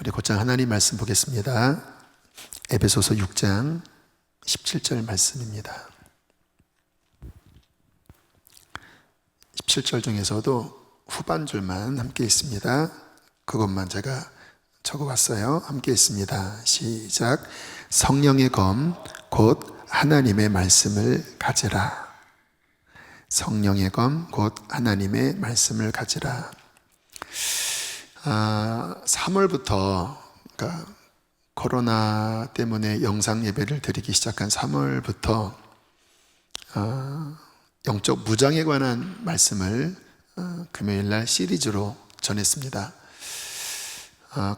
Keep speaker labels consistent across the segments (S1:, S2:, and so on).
S1: 우리 곧장 하나님 말씀 보겠습니다. 에베소서 6장 17절 말씀입니다. 17절 중에서도 후반줄만 함께 있습니다. 그것만 제가 적어왔어요. 함께 있습니다. 시작. 성령의 검 곧 하나님의 말씀을 가지라. 성령의 검 곧 하나님의 말씀을 가지라. 3월부터 그러니까 코로나 때문에 영상 예배를 드리기 시작한 3월부터 영적 무장에 관한 말씀을 금요일날 시리즈로 전했습니다.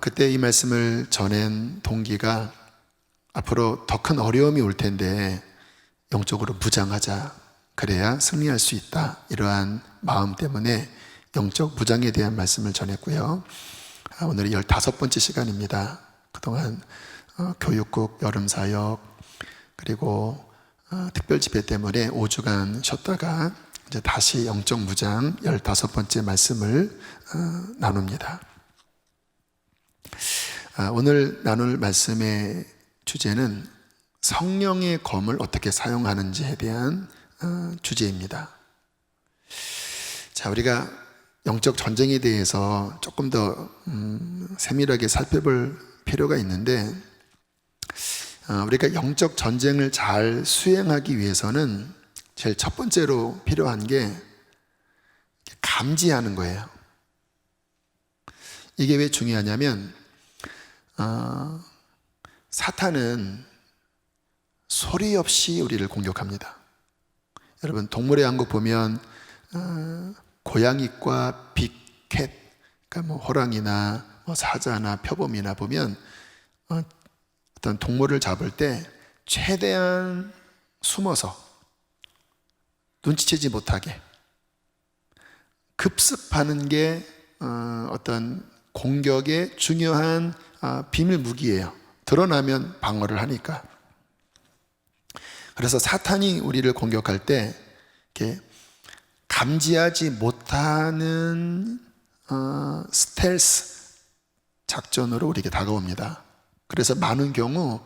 S1: 그때 이 말씀을 전한 동기가 앞으로 더 큰 어려움이 올 텐데 영적으로 무장하자, 그래야 승리할 수 있다, 이러한 마음 때문에 영적 무장에 대한 말씀을 전했고요. 오늘이 15번째 시간입니다. 그동안 교육국 여름사역 그리고 특별집회 때문에 5주간 쉬었다가 이제 다시 영적 무장 15번째 말씀을 나눕니다. 오늘 나눌 말씀의 주제는 성령의 검을 어떻게 사용하는지에 대한 주제입니다. 자, 우리가 영적 전쟁에 대해서 조금 더 세밀하게 살펴볼 필요가 있는데, 우리가 영적 전쟁을 잘 수행하기 위해서는 제일 첫 번째로 필요한 게 감지하는 거예요. 이게 왜 중요하냐면 사탄은 소리 없이 우리를 공격합니다. 여러분, 동물의 왕국 보면 고양이과 빅캣, 그러니까 호랑이나 사자나 표범이나 보면 어떤 동물을 잡을 때 최대한 숨어서 눈치채지 못하게 급습하는 게 어떤 공격의 중요한 비밀 무기예요. 드러나면 방어를 하니까. 그래서 사탄이 우리를 공격할 때 이렇게 감지하지 못하는 스텔스 작전으로 우리에게 다가옵니다. 그래서 많은 경우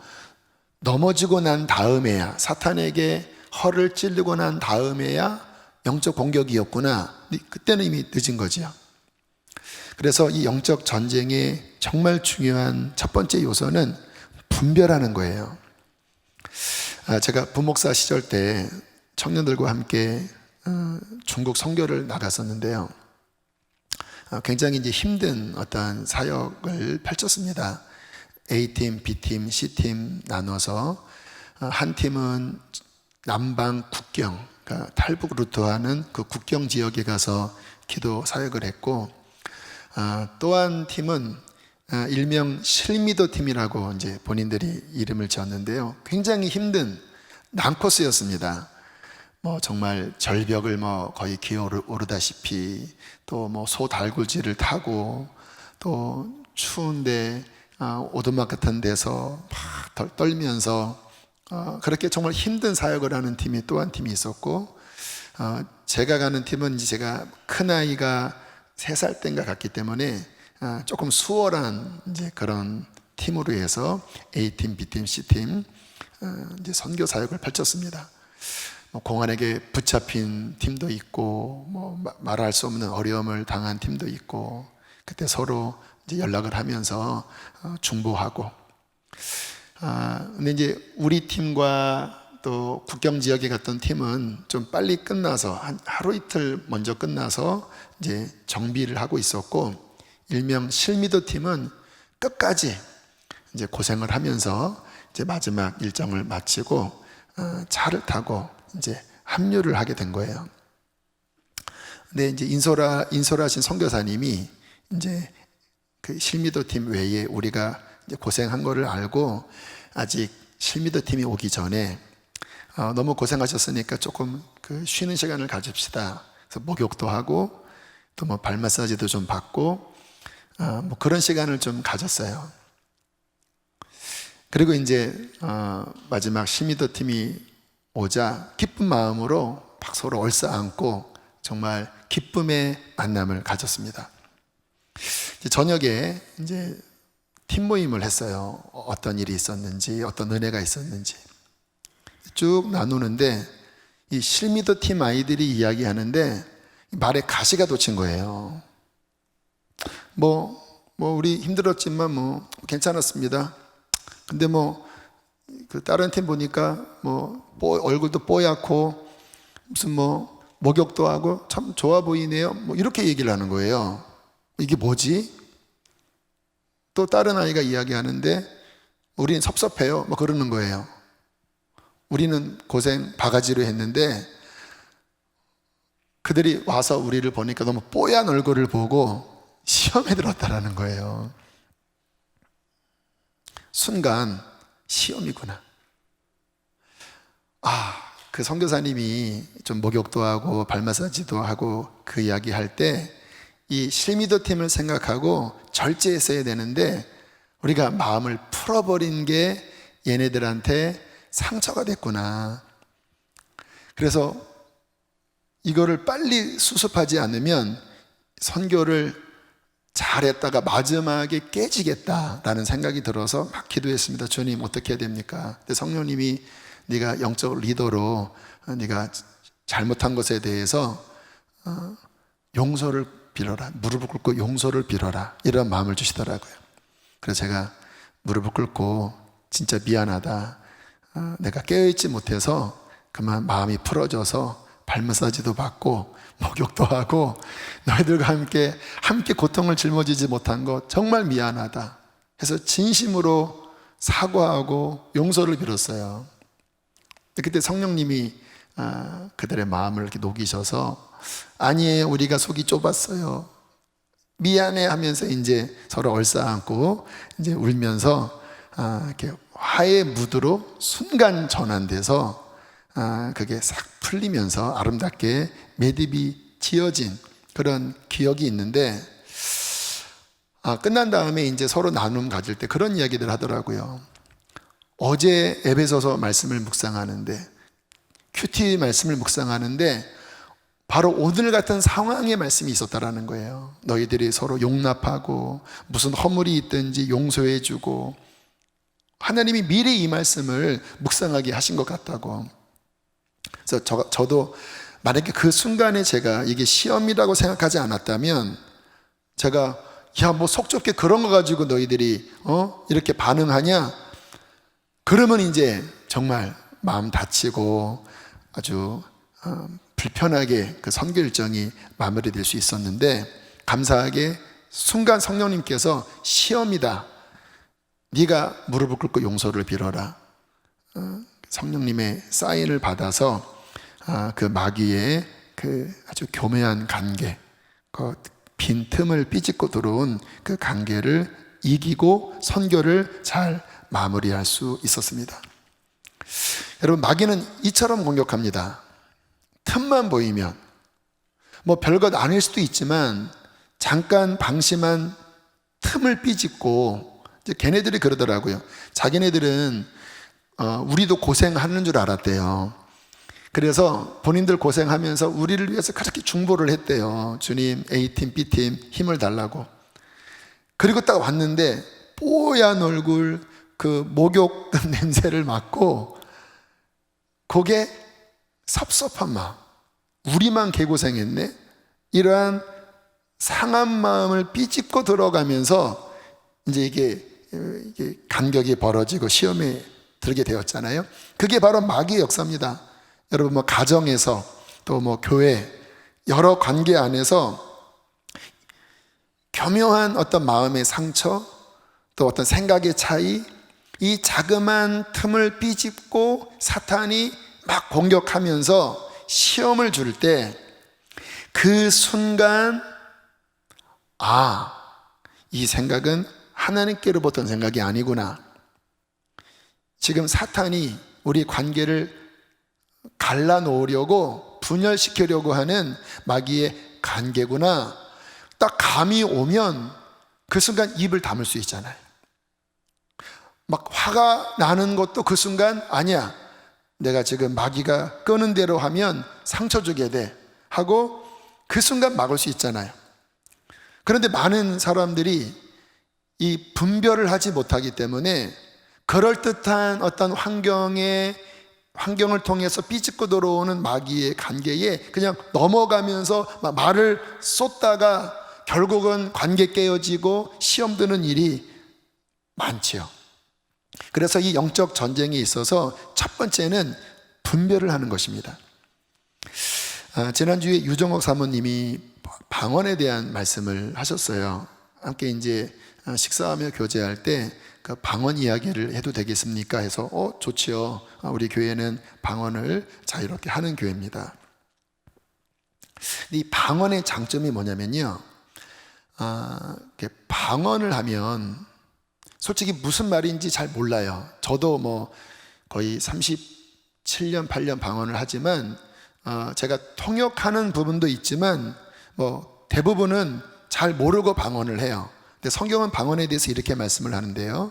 S1: 넘어지고 난 다음에야, 사탄에게 허를 찌르고 난 다음에야 영적 공격이었구나, 그때는 이미 늦은 거지요. 그래서 이 영적 전쟁의 정말 중요한 첫 번째 요소는 분별하는 거예요. 제가 부목사 시절 때 청년들과 함께 중국 선교를 나갔었는데요. 굉장히 이제 힘든 어떤 사역을 펼쳤습니다. A팀, B팀, C팀 나눠서 한 팀은 남방 국경, 그러니까 탈북 루트하는 그 국경 지역에 가서 기도 사역을 했고, 또 한 팀은 일명 실미도 팀이라고 이제 본인들이 이름을 지었는데요. 굉장히 힘든 난코스였습니다. 정말 절벽을 거의 기어오르다시피, 또 소달굴지를 타고, 또 추운데 오두막 같은 데서 막 떨면서 그렇게 정말 힘든 사역을 하는 팀이 또 한 팀이 있었고, 제가 가는 팀은 이제 제가 큰 아이가 3살 때인가 갔기 때문에 조금 수월한 이제 그런 팀으로 해서 A팀, B팀, C팀 이제 선교 사역을 펼쳤습니다. 공안에게 붙잡힌 팀도 있고, 말할 수 없는 어려움을 당한 팀도 있고, 그때 서로 이제 연락을 하면서 중보하고. 근데 이제 우리 팀과 또 국경 지역에 갔던 팀은 좀 빨리 끝나서 하루 이틀 먼저 끝나서 이제 정비를 하고 있었고, 일명 실미도 팀은 끝까지 이제 고생을 하면서 이제 마지막 일정을 마치고 차를 타고 이제 합류를 하게 된 거예요. 근데 이제 인솔하신 선교사님이 이제 그 실미도 팀 외에 우리가 이제 고생한 거를 알고, 아직 실미도 팀이 오기 전에 너무 고생하셨으니까 조금 쉬는 시간을 가집시다. 그래서 목욕도 하고 또 발 마사지도 좀 받고 그런 시간을 좀 가졌어요. 그리고 이제 마지막 실미도 팀이 오자 기쁜 마음으로 막 서로 얼싸안고 정말 기쁨의 만남을 가졌습니다. 이제 저녁에 이제 팀 모임을 했어요. 어떤 일이 있었는지, 어떤 은혜가 있었는지 쭉 나누는데, 이 실미도 팀 아이들이 이야기하는데 말에 가시가 돋친 거예요. 우리 힘들었지만 괜찮았습니다. 근데 그 다른 팀 보니까 얼굴도 뽀얗고 무슨 목욕도 하고 참 좋아 보이네요. 이렇게 얘기를 하는 거예요. 이게 뭐지? 또 다른 아이가 이야기하는데 우리는 섭섭해요. 그러는 거예요. 우리는 고생 바가지로 했는데 그들이 와서 우리를 보니까 너무 뽀얀 얼굴을 보고 시험에 들었다라는 거예요. 순간 시험이구나. 그 선교사님이 좀 목욕도 하고 발 마사지도 하고 그 이야기 할 때 이 실미도 팀을 생각하고 절제했어야 되는데 우리가 마음을 풀어버린 게 얘네들한테 상처가 됐구나. 그래서 이거를 빨리 수습하지 않으면 선교를 잘했다가 마지막에 깨지겠다라는 생각이 들어서 막 기도했습니다. 주님, 어떻게 해야 됩니까? 근데 성령님이 네가 영적 리더로 네가 잘못한 것에 대해서 용서를 빌어라. 무릎을 꿇고 용서를 빌어라. 이런 마음을 주시더라고요. 그래서 제가 무릎을 꿇고 진짜 미안하다. 내가 깨어있지 못해서 그만 마음이 풀어져서 발 마사지도 받고 목욕도 하고 너희들과 함께 고통을 짊어지지 못한 것 정말 미안하다 해서 진심으로 사과하고 용서를 빌었어요. 그때 성령님이 그들의 마음을 이렇게 녹이셔서 아니에요, 우리가 속이 좁았어요, 미안해 하면서 이제 서로 얼싸안고 이제 울면서 이렇게 화해의 무드로 순간 전환돼서 그게 싹 풀리면서 아름답게 매듭이 지어진 그런 기억이 있는데, 끝난 다음에 이제 서로 나눔 가질 때 그런 이야기들 하더라고요. 어제 에베소서 말씀을 묵상하는데, 큐티 말씀을 묵상하는데 바로 오늘 같은 상황의 말씀이 있었다라는 거예요. 너희들이 서로 용납하고 무슨 허물이 있든지 용서해주고, 하나님이 미리 이 말씀을 묵상하게 하신 것 같다고. 그래서 저도 만약에 그 순간에 제가 이게 시험이라고 생각하지 않았다면 제가 속 좁게 그런 거 가지고 너희들이 이렇게 반응하냐? 그러면 이제 정말 마음 다치고 아주 불편하게 그 선교 일정이 마무리될 수 있었는데, 감사하게 순간 성령님께서 시험이다, 네가 무릎을 꿇고 용서를 빌어라, 성령님의 사인을 받아서 그 마귀의 그 아주 교묘한 관계, 그 빈틈을 삐짓고 들어온 그 관계를 이기고 선교를 잘 마무리할 수 있었습니다. 여러분, 마귀는 이처럼 공격합니다. 틈만 보이면, 별것 아닐 수도 있지만 잠깐 방심한 틈을 삐짓고, 이제 걔네들이 그러더라고요. 자기네들은 우리도 고생하는 줄 알았대요. 그래서 본인들 고생하면서 우리를 위해서 그렇게 중보를 했대요. 주님, A팀, B팀 힘을 달라고. 그리고 딱 왔는데 뽀얀 얼굴, 그 목욕 냄새를 맡고 그게 섭섭한 마음, 우리만 개고생했네, 이러한 상한 마음을 삐집고 들어가면서 이제 이게 간격이 벌어지고 시험에 들게 되었잖아요. 그게 바로 마귀의 역사입니다. 여러분, 가정에서 또 교회 여러 관계 안에서 교묘한 어떤 마음의 상처, 또 어떤 생각의 차이, 이 자그마한 틈을 삐집고 사탄이 막 공격하면서 시험을 줄 때 그 순간 이 생각은 하나님께로부터 생각이 아니구나. 지금 사탄이 우리 관계를 갈라놓으려고 분열시키려고 하는 마귀의 관계구나. 딱 감이 오면 그 순간 입을 다물 수 있잖아요. 막 화가 나는 것도 그 순간 아니야, 내가 지금 마귀가 끄는 대로 하면 상처 주게 돼 하고 그 순간 막을 수 있잖아요. 그런데 많은 사람들이 이 분별을 하지 못하기 때문에 그럴듯한 어떤 환경을 통해서 삐집고 들어오는 마귀의 관계에 그냥 넘어가면서 말을 쏟다가 결국은 관계 깨어지고 시험 드는 일이 많지요. 그래서 이 영적 전쟁에 있어서 첫 번째는 분별을 하는 것입니다. 지난주에 유정옥 사모님이 방언에 대한 말씀을 하셨어요. 함께 이제 식사하며 교제할 때 그 방언 이야기를 해도 되겠습니까? 해서 좋지요. 우리 교회는 방언을 자유롭게 하는 교회입니다. 이 방언의 장점이 뭐냐면요, 방언을 하면 솔직히 무슨 말인지 잘 몰라요. 저도 뭐 거의 37년, 8년 방언을 하지만 제가 통역하는 부분도 있지만 뭐 대부분은 잘 모르고 방언을 해요. 근데 성경은 방언에 대해서 이렇게 말씀을 하는데요,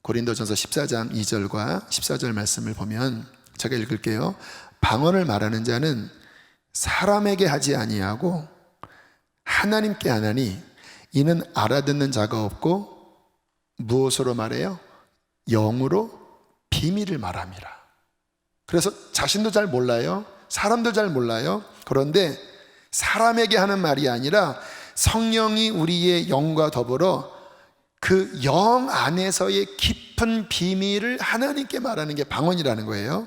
S1: 고린도전서 14장 2절과 14절 말씀을 보면 제가 읽을게요. 방언을 말하는 자는 사람에게 하지 아니하고 하나님께 하나니 이는 알아듣는 자가 없고 무엇으로 말해요? 영으로 비밀을 말함이라. 그래서 자신도 잘 몰라요. 사람도 잘 몰라요. 그런데 사람에게 하는 말이 아니라 성령이 우리의 영과 더불어 그 영 안에서의 깊은 비밀을 하나님께 말하는 게 방언이라는 거예요.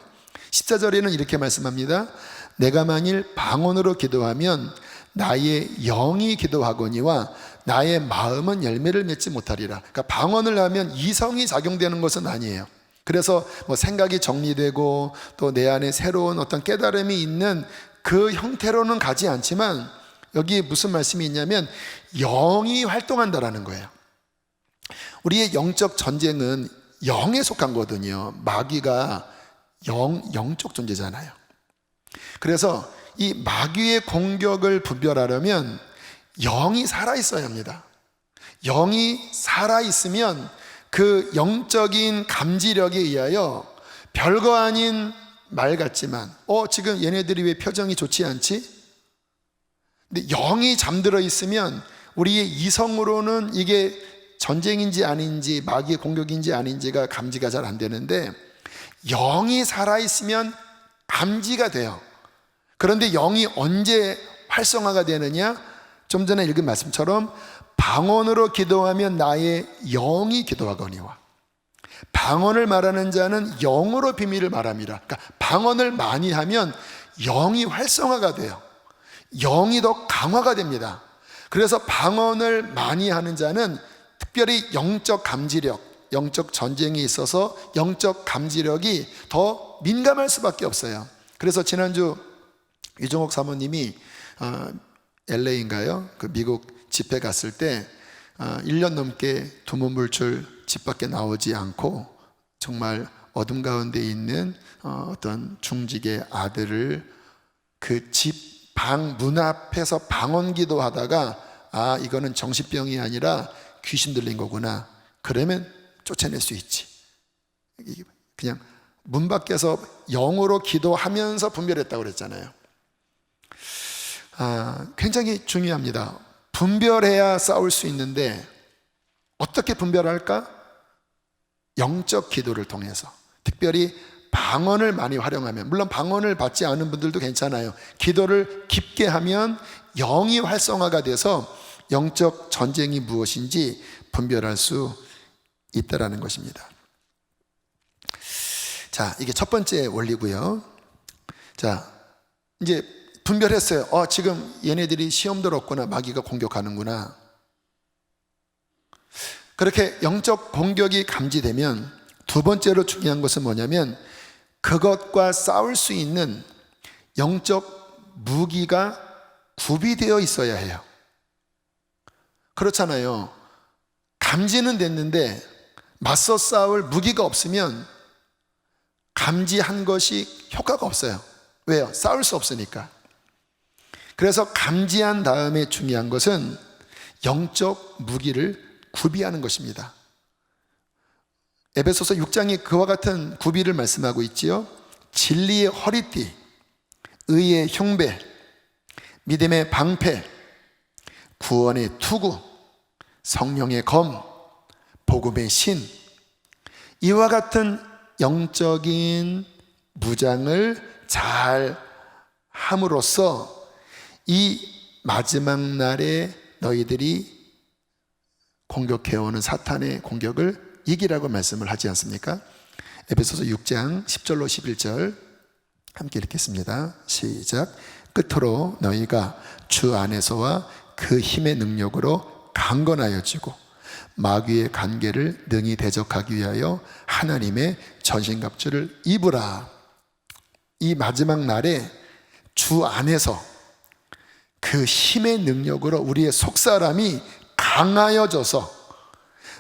S1: 14절에는 이렇게 말씀합니다. 내가 만일 방언으로 기도하면 나의 영이 기도하거니와 나의 마음은 열매를 맺지 못하리라. 그러니까 방언을 하면 이성이 작용되는 것은 아니에요. 그래서 뭐 생각이 정리되고 또 내 안에 새로운 어떤 깨달음이 있는 그 형태로는 가지 않지만 여기 무슨 말씀이 있냐면 영이 활동한다라는 거예요. 우리의 영적 전쟁은 영에 속한 거거든요. 마귀가 영적 존재잖아요. 그래서 이 마귀의 공격을 분별하려면 영이 살아있어야 합니다. 영이 살아있으면 그 영적인 감지력에 의하여 별거 아닌 말 같지만 지금 얘네들이 왜 표정이 좋지 않지? 근데 영이 잠들어 있으면 우리의 이성으로는 이게 전쟁인지 아닌지 마귀의 공격인지 아닌지가 감지가 잘 안 되는데 영이 살아있으면 감지가 돼요. 그런데 영이 언제 활성화가 되느냐? 좀 전에 읽은 말씀처럼 방언으로 기도하면 나의 영이 기도하거니와 방언을 말하는 자는 영으로 비밀을 말함이라. 그러니까 방언을 많이 하면 영이 활성화가 돼요. 영이 더 강화가 됩니다. 그래서 방언을 많이 하는 자는 특별히 영적 감지력, 영적 전쟁에 있어서 영적 감지력이 더 민감할 수밖에 없어요. 그래서 지난주 유정옥 사모님이 LA인가요? 그 미국 집회 갔을 때 1년 넘게 두문불출 집 밖에 나오지 않고 정말 어둠 가운데 있는 어떤 중직의 아들을 그 집 방 문 앞에서 방언 기도하다가 이거는 정신병이 아니라 귀신 들린 거구나. 그러면 쫓아낼 수 있지. 그냥 문 밖에서 영으로 기도하면서 분별했다고 그랬잖아요. 굉장히 중요합니다. 분별해야 싸울 수 있는데 어떻게 분별할까? 영적 기도를 통해서, 특별히 방언을 많이 활용하면, 물론 방언을 받지 않은 분들도 괜찮아요. 기도를 깊게 하면 영이 활성화가 돼서 영적 전쟁이 무엇인지 분별할 수 있다라는 것입니다. 자, 이게 첫 번째 원리고요. 자, 이제 분별했어요. 지금 얘네들이 시험 들었구나, 마귀가 공격하는구나. 그렇게 영적 공격이 감지되면 두 번째로 중요한 것은 뭐냐면 그것과 싸울 수 있는 영적 무기가 구비되어 있어야 해요. 그렇잖아요. 감지는 됐는데 맞서 싸울 무기가 없으면 감지한 것이 효과가 없어요. 왜요? 싸울 수 없으니까. 그래서 감지한 다음에 중요한 것은 영적 무기를 구비하는 것입니다. 에베소서 6장이 그와 같은 구비를 말씀하고 있지요. 진리의 허리띠, 의의 흉배, 믿음의 방패, 구원의 투구, 성령의 검, 복음의 신, 이와 같은 영적인 무장을 잘 함으로써 이 마지막 날에 너희들이 공격해오는 사탄의 공격을 이기라고 말씀을 하지 않습니까? 에베소서 6장 10절로 11절 함께 읽겠습니다. 시작. 끝으로 너희가 주 안에서와 그 힘의 능력으로 강건하여지고 마귀의 관계를 능히 대적하기 위하여 하나님의 전신갑주를 입으라. 이 마지막 날에 주 안에서 그 힘의 능력으로 우리의 속사람이 강하여져서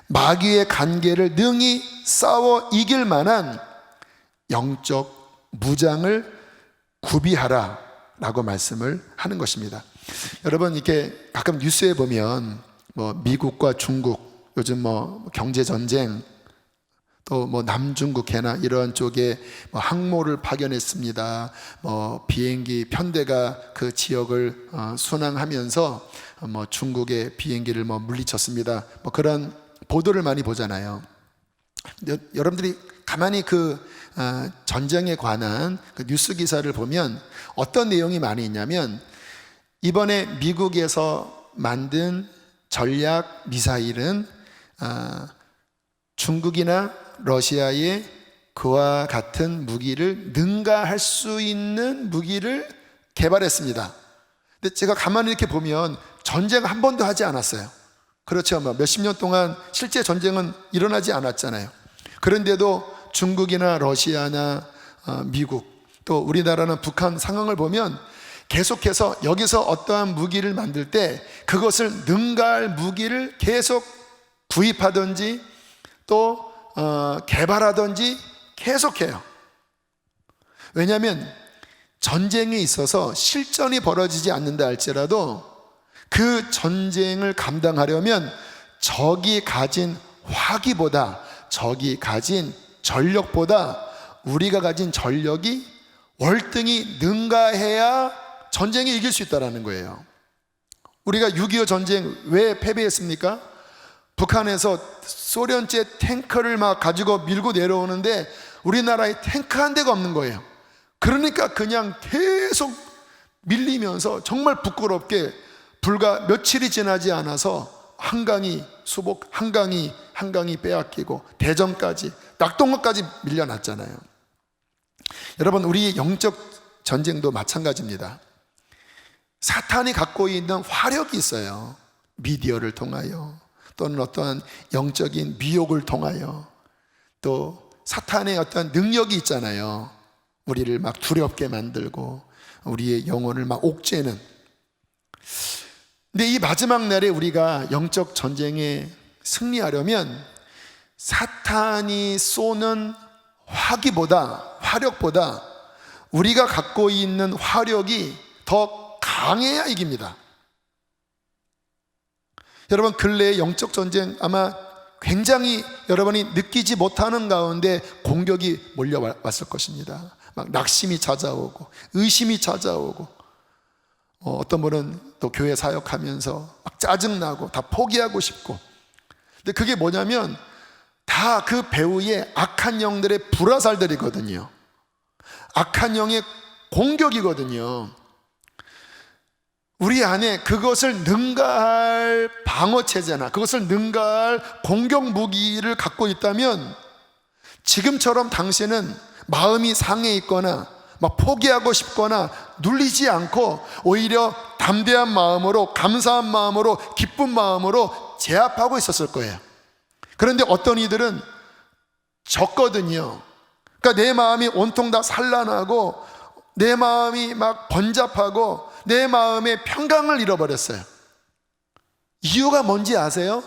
S1: 마귀의 관계를 능히 싸워 이길 만한 영적 무장을 구비하라 라고 말씀을 하는 것입니다. 여러분, 이렇게 가끔 뉴스에 보면 미국과 중국 요즘 경제 전쟁, 또 남중국 해나 이런 쪽에 항모를 파견했습니다. 비행기 편대가 그 지역을 순항하면서 중국의 비행기를 물리쳤습니다. 그런 보도를 많이 보잖아요. 여러분들이 가만히 그 전쟁에 관한 그 뉴스 기사를 보면 어떤 내용이 많이 있냐면, 이번에 미국에서 만든 전략 미사일은 중국이나 러시아의 그와 같은 무기를 능가할 수 있는 무기를 개발했습니다. 근데 제가 가만히 이렇게 보면 전쟁 한 번도 하지 않았어요. 그렇죠. 몇십 년 동안 실제 전쟁은 일어나지 않았잖아요. 그런데도 중국이나 러시아나 미국, 또 우리나라는 북한 상황을 보면 계속해서 여기서 어떠한 무기를 만들 때 그것을 능가할 무기를 계속 구입하든지 또 개발하든지 계속해요. 왜냐하면 전쟁에 있어서 실전이 벌어지지 않는다 할지라도 그 전쟁을 감당하려면 적이 가진 화기보다, 적이 가진 전력보다 우리가 가진 전력이 월등히 능가해야 전쟁에 이길 수 있다는 거예요. 우리가 6.25 전쟁 왜 패배했습니까? 북한에서 소련제 탱커를 막 가지고 밀고 내려오는데 우리나라에 탱크 한 대가 없는 거예요. 그러니까 그냥 계속 밀리면서 정말 부끄럽게 불과 며칠이 지나지 않아서 한강이 수복, 한강이 빼앗기고 대전까지, 낙동강까지 밀려났잖아요. 여러분, 우리 영적 전쟁도 마찬가지입니다. 사탄이 갖고 있는 화력이 있어요. 미디어를 통하여, 또는 어떠한 영적인 미혹을 통하여, 또 사탄의 어떤 능력이 있잖아요. 우리를 막 두렵게 만들고 우리의 영혼을 막 옥죄는. 근데 이 마지막 날에 우리가 영적 전쟁에 승리하려면 사탄이 쏘는 화력보다 우리가 갖고 있는 화력이 더 강해야 이깁니다. 여러분, 근래의 영적 전쟁 아마 굉장히 여러분이 느끼지 못하는 가운데 공격이 몰려왔을 것입니다. 막 낙심이 찾아오고 의심이 찾아오고, 어떤 분은 또 교회 사역하면서 막 짜증나고 다 포기하고 싶고. 근데 그게 뭐냐면 다 그 배후의 악한 영들의 불화살들이거든요. 악한 영의 공격이거든요. 우리 안에 그것을 능가할 방어체제나 그것을 능가할 공격 무기를 갖고 있다면 지금처럼 당신은 마음이 상해 있거나 막 포기하고 싶거나 눌리지 않고 오히려 담대한 마음으로, 감사한 마음으로, 기쁜 마음으로 제압하고 있었을 거예요. 그런데 어떤 이들은 졌거든요. 그러니까 내 마음이 온통 다 산란하고 내 마음이 막 번잡하고 내 마음의 평강을 잃어버렸어요. 이유가 뭔지 아세요?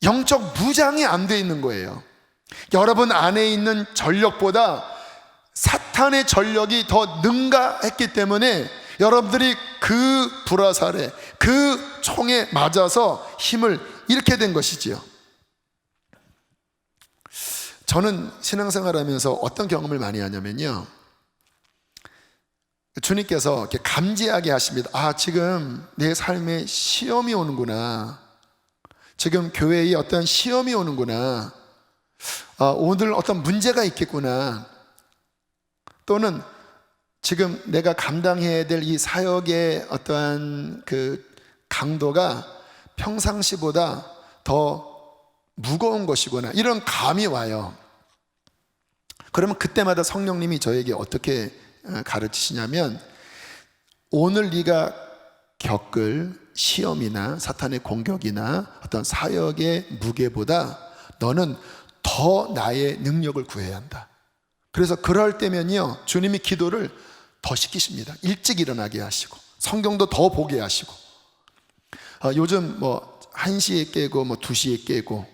S1: 영적 무장이 안 돼 있는 거예요. 여러분 안에 있는 전력보다 사탄의 전력이 더 능가했기 때문에 여러분들이 그 불화살에, 그 총에 맞아서 힘을 잃게 된 것이지요. 저는 신앙생활 하면서 어떤 경험을 많이 하냐면요, 주님께서 이렇게 감지하게 하십니다. 아, 지금 내 삶에 시험이 오는구나. 지금 교회에 어떤 시험이 오는구나, 오늘 어떤 문제가 있겠구나, 또는 지금 내가 감당해야 될 이 사역의 어떠한 그 강도가 평상시보다 더 무거운 것이구나, 이런 감이 와요. 그러면 그때마다 성령님이 저에게 어떻게 가르치시냐면, 오늘 네가 겪을 시험이나 사탄의 공격이나 어떤 사역의 무게보다 너는 더 나의 능력을 구해야 한다. 그래서 그럴 때면요, 주님이 기도를 더 시키십니다. 일찍 일어나게 하시고 성경도 더 보게 하시고, 요즘 뭐 1시에 깨고 뭐 2시에 깨고,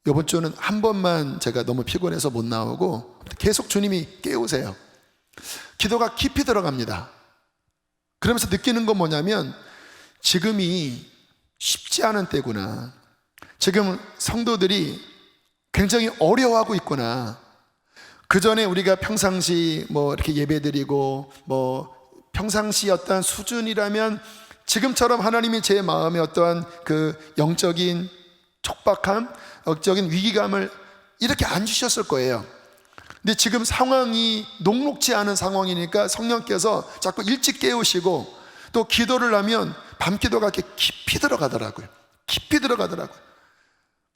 S1: 이번 주는 한 번만 제가 너무 피곤해서 못 나오고 계속 주님이 깨우세요. 기도가 깊이 들어갑니다. 그러면서 느끼는 건 뭐냐면, 지금이 쉽지 않은 때구나, 지금 성도들이 굉장히 어려워하고 있구나. 그 전에 우리가 평상시 뭐 이렇게 예배드리고 뭐 평상시 어떤 수준이라면 지금처럼 하나님이 제 마음에 어떠한 그 영적인 촉박함, 영적인 위기감을 이렇게 안 주셨을 거예요. 근데 지금 상황이 녹록지 않은 상황이니까 성령께서 자꾸 일찍 깨우시고, 또 기도를 하면 밤기도가 이렇게 깊이 들어가더라고요. 깊이 들어가더라고요.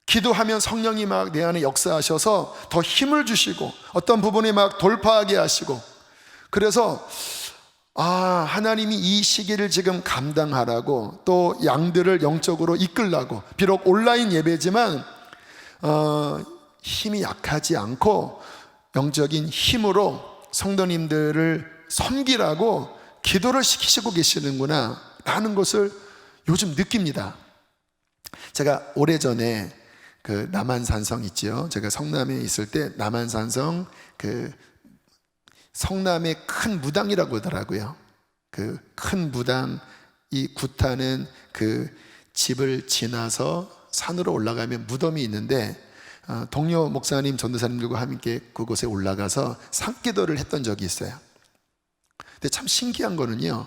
S1: 기도하면 성령이 막 내 안에 역사하셔서 더 힘을 주시고 어떤 부분이 막 돌파하게 하시고, 그래서 하나님이 이 시기를 지금 감당하라고, 또 양들을 영적으로 이끌라고, 비록 온라인 예배지만 힘이 약하지 않고 영적인 힘으로 성도님들을 섬기라고 기도를 시키시고 계시는구나 라는 것을 요즘 느낍니다. 제가 오래전에 그 남한산성 있죠. 제가 성남에 있을 때 남한산성 그 성남의 큰 무당이라고 하더라고요. 그 큰 무당, 이 구타는 그 집을 지나서 산으로 올라가면 무덤이 있는데, 동료 목사님, 전도사님들과 함께 그곳에 올라가서 산기도를 했던 적이 있어요. 근데 참 신기한 거는요,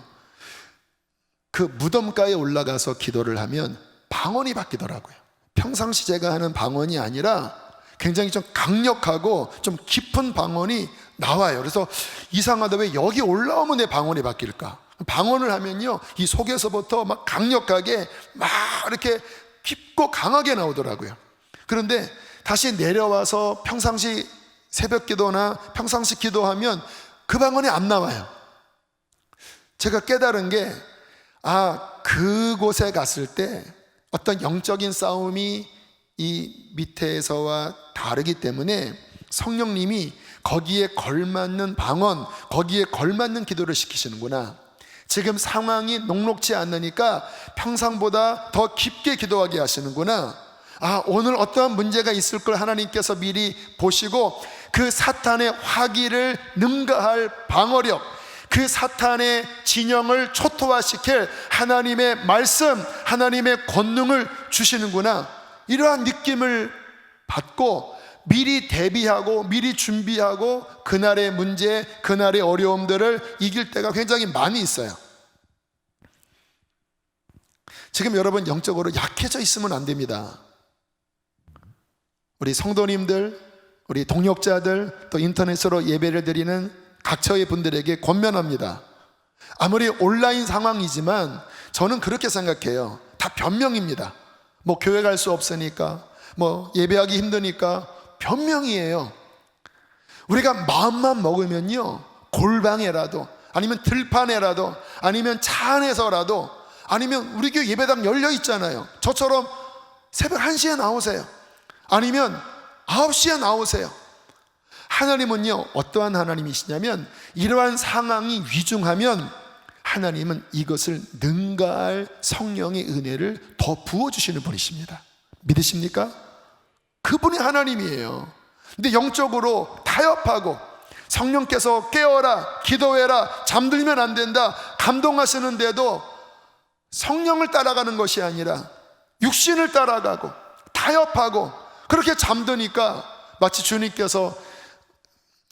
S1: 그 무덤가에 올라가서 기도를 하면 방언이 바뀌더라고요. 평상시 제가 하는 방언이 아니라 굉장히 좀 강력하고 좀 깊은 방언이 나와요. 그래서 이상하다, 왜 여기 올라오면 내 방언이 바뀔까? 방언을 하면요, 이 속에서부터 막 강력하게 막 이렇게 깊고 강하게 나오더라고요. 그런데 다시 내려와서 평상시 새벽 기도나 평상시 기도하면 그 방언이 안 나와요. 제가 깨달은 게, 그곳에 갔을 때 어떤 영적인 싸움이 이 밑에서와 다르기 때문에 성령님이 거기에 걸맞는 방언, 거기에 걸맞는 기도를 시키시는구나. 지금 상황이 녹록지 않으니까 평상보다 더 깊게 기도하게 하시는구나. 오늘 어떠한 문제가 있을 걸 하나님께서 미리 보시고 그 사탄의 화기를 능가할 방어력, 그 사탄의 진영을 초토화시킬 하나님의 말씀, 하나님의 권능을 주시는구나. 이러한 느낌을 받고 미리 대비하고 미리 준비하고 그날의 문제, 그날의 어려움들을 이길 때가 굉장히 많이 있어요. 지금 여러분 영적으로 약해져 있으면 안 됩니다. 우리 성도님들, 우리 동역자들, 또 인터넷으로 예배를 드리는 각처의 분들에게 권면합니다. 아무리 온라인 상황이지만 저는 그렇게 생각해요. 다 변명입니다. 뭐 교회 갈 수 없으니까, 뭐 예배하기 힘드니까 변명이에요. 우리가 마음만 먹으면요, 골방에라도, 아니면 들판에라도, 아니면 차 안에서라도, 아니면 우리 교회 예배당 열려 있잖아요. 저처럼 새벽 1시에 나오세요. 아니면 9시에 나오세요. 하나님은요, 어떠한 하나님이시냐면, 이러한 상황이 위중하면 하나님은 이것을 능가할 성령의 은혜를 더 부어주시는 분이십니다. 믿으십니까? 그분이 하나님이에요. 근데 영적으로 타협하고 성령께서 깨어라, 기도해라, 잠들면 안 된다 감동하시는데도 성령을 따라가는 것이 아니라 육신을 따라가고 타협하고 그렇게 잠드니까 마치 주님께서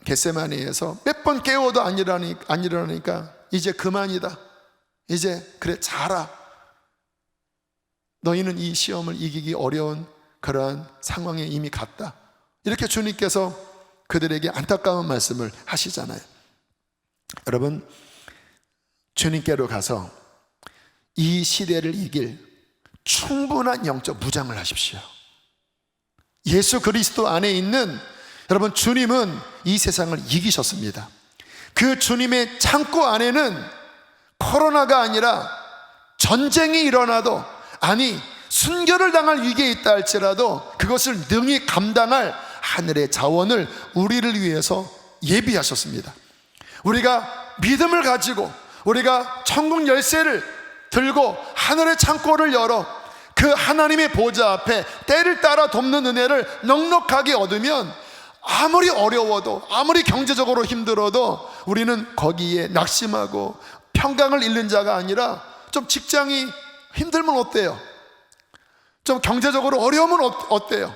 S1: 겟세마네에서 몇 번 깨워도 안 일어나니까 이제 그만이다, 이제 그래 자라, 너희는 이 시험을 이기기 어려운 그러한 상황에 이미 갔다. 이렇게 주님께서 그들에게 안타까운 말씀을 하시잖아요. 여러분, 주님께로 가서 이 시대를 이길 충분한 영적 무장을 하십시오. 예수 그리스도 안에 있는 여러분, 주님은 이 세상을 이기셨습니다. 그 주님의 창고 안에는 코로나가 아니라 전쟁이 일어나도, 아니 순교를 당할 위기에 있다 할지라도 그것을 능히 감당할 하늘의 자원을 우리를 위해서 예비하셨습니다. 우리가 믿음을 가지고 우리가 천국 열쇠를 들고 하늘의 창고를 열어 그 하나님의 보좌 앞에 때를 따라 돕는 은혜를 넉넉하게 얻으면 아무리 어려워도, 아무리 경제적으로 힘들어도 우리는 거기에 낙심하고 평강을 잃는 자가 아니라, 좀 직장이 힘들면 어때요? 좀 경제적으로 어려우면 어때요?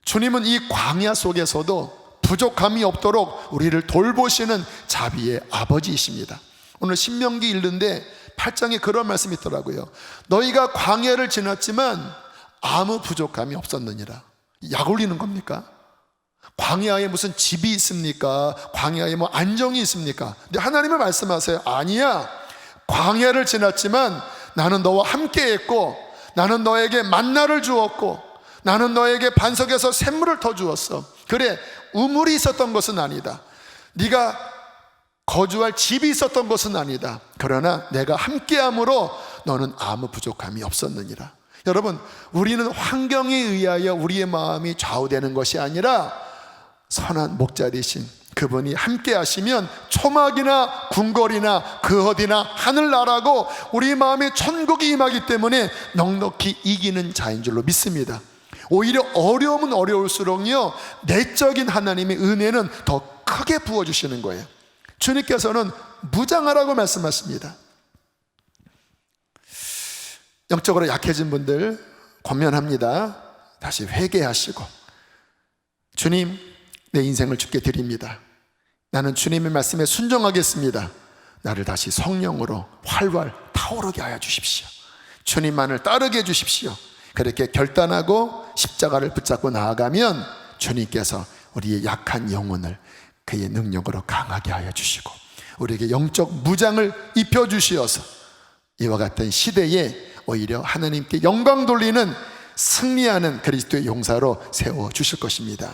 S1: 주님은 이 광야 속에서도 부족함이 없도록 우리를 돌보시는 자비의 아버지이십니다. 오늘 신명기 읽는데 8장에 그런 말씀이 있더라고요. 너희가 광야를 지났지만 아무 부족함이 없었느니라. 약 올리는 겁니까? 광야에 무슨 집이 있습니까? 광야에 뭐 안정이 있습니까? 근데 하나님은 말씀하세요. 아니야, 광야를 지났지만 나는 너와 함께 했고, 나는 너에게 만나를 주었고, 나는 너에게 반석에서 샘물을 터 주었어. 그래, 우물이 있었던 것은 아니다, 네가 거주할 집이 있었던 것은 아니다. 그러나 내가 함께함으로 너는 아무 부족함이 없었느니라. 여러분, 우리는 환경에 의하여 우리의 마음이 좌우되는 것이 아니라 선한 목자 되신 그분이 함께 하시면 초막이나 궁궐이나 그 어디나 하늘나라고 우리 마음에 천국이 임하기 때문에 넉넉히 이기는 자인 줄로 믿습니다. 오히려 어려움은 어려울수록요, 내적인 하나님의 은혜는 더 크게 부어주시는 거예요. 주님께서는 무장하라고 말씀하십니다. 영적으로 약해진 분들 권면합니다. 다시 회개하시고, 주님, 내 인생을 주께 드립니다. 나는 주님의 말씀에 순종하겠습니다. 나를 다시 성령으로 활활 타오르게 하여 주십시오. 주님만을 따르게 해 주십시오. 그렇게 결단하고 십자가를 붙잡고 나아가면 주님께서 우리의 약한 영혼을 그의 능력으로 강하게 하여 주시고 우리에게 영적 무장을 입혀주시어서 이와 같은 시대에 오히려 하나님께 영광 돌리는 승리하는 그리스도의 용사로 세워주실 것입니다.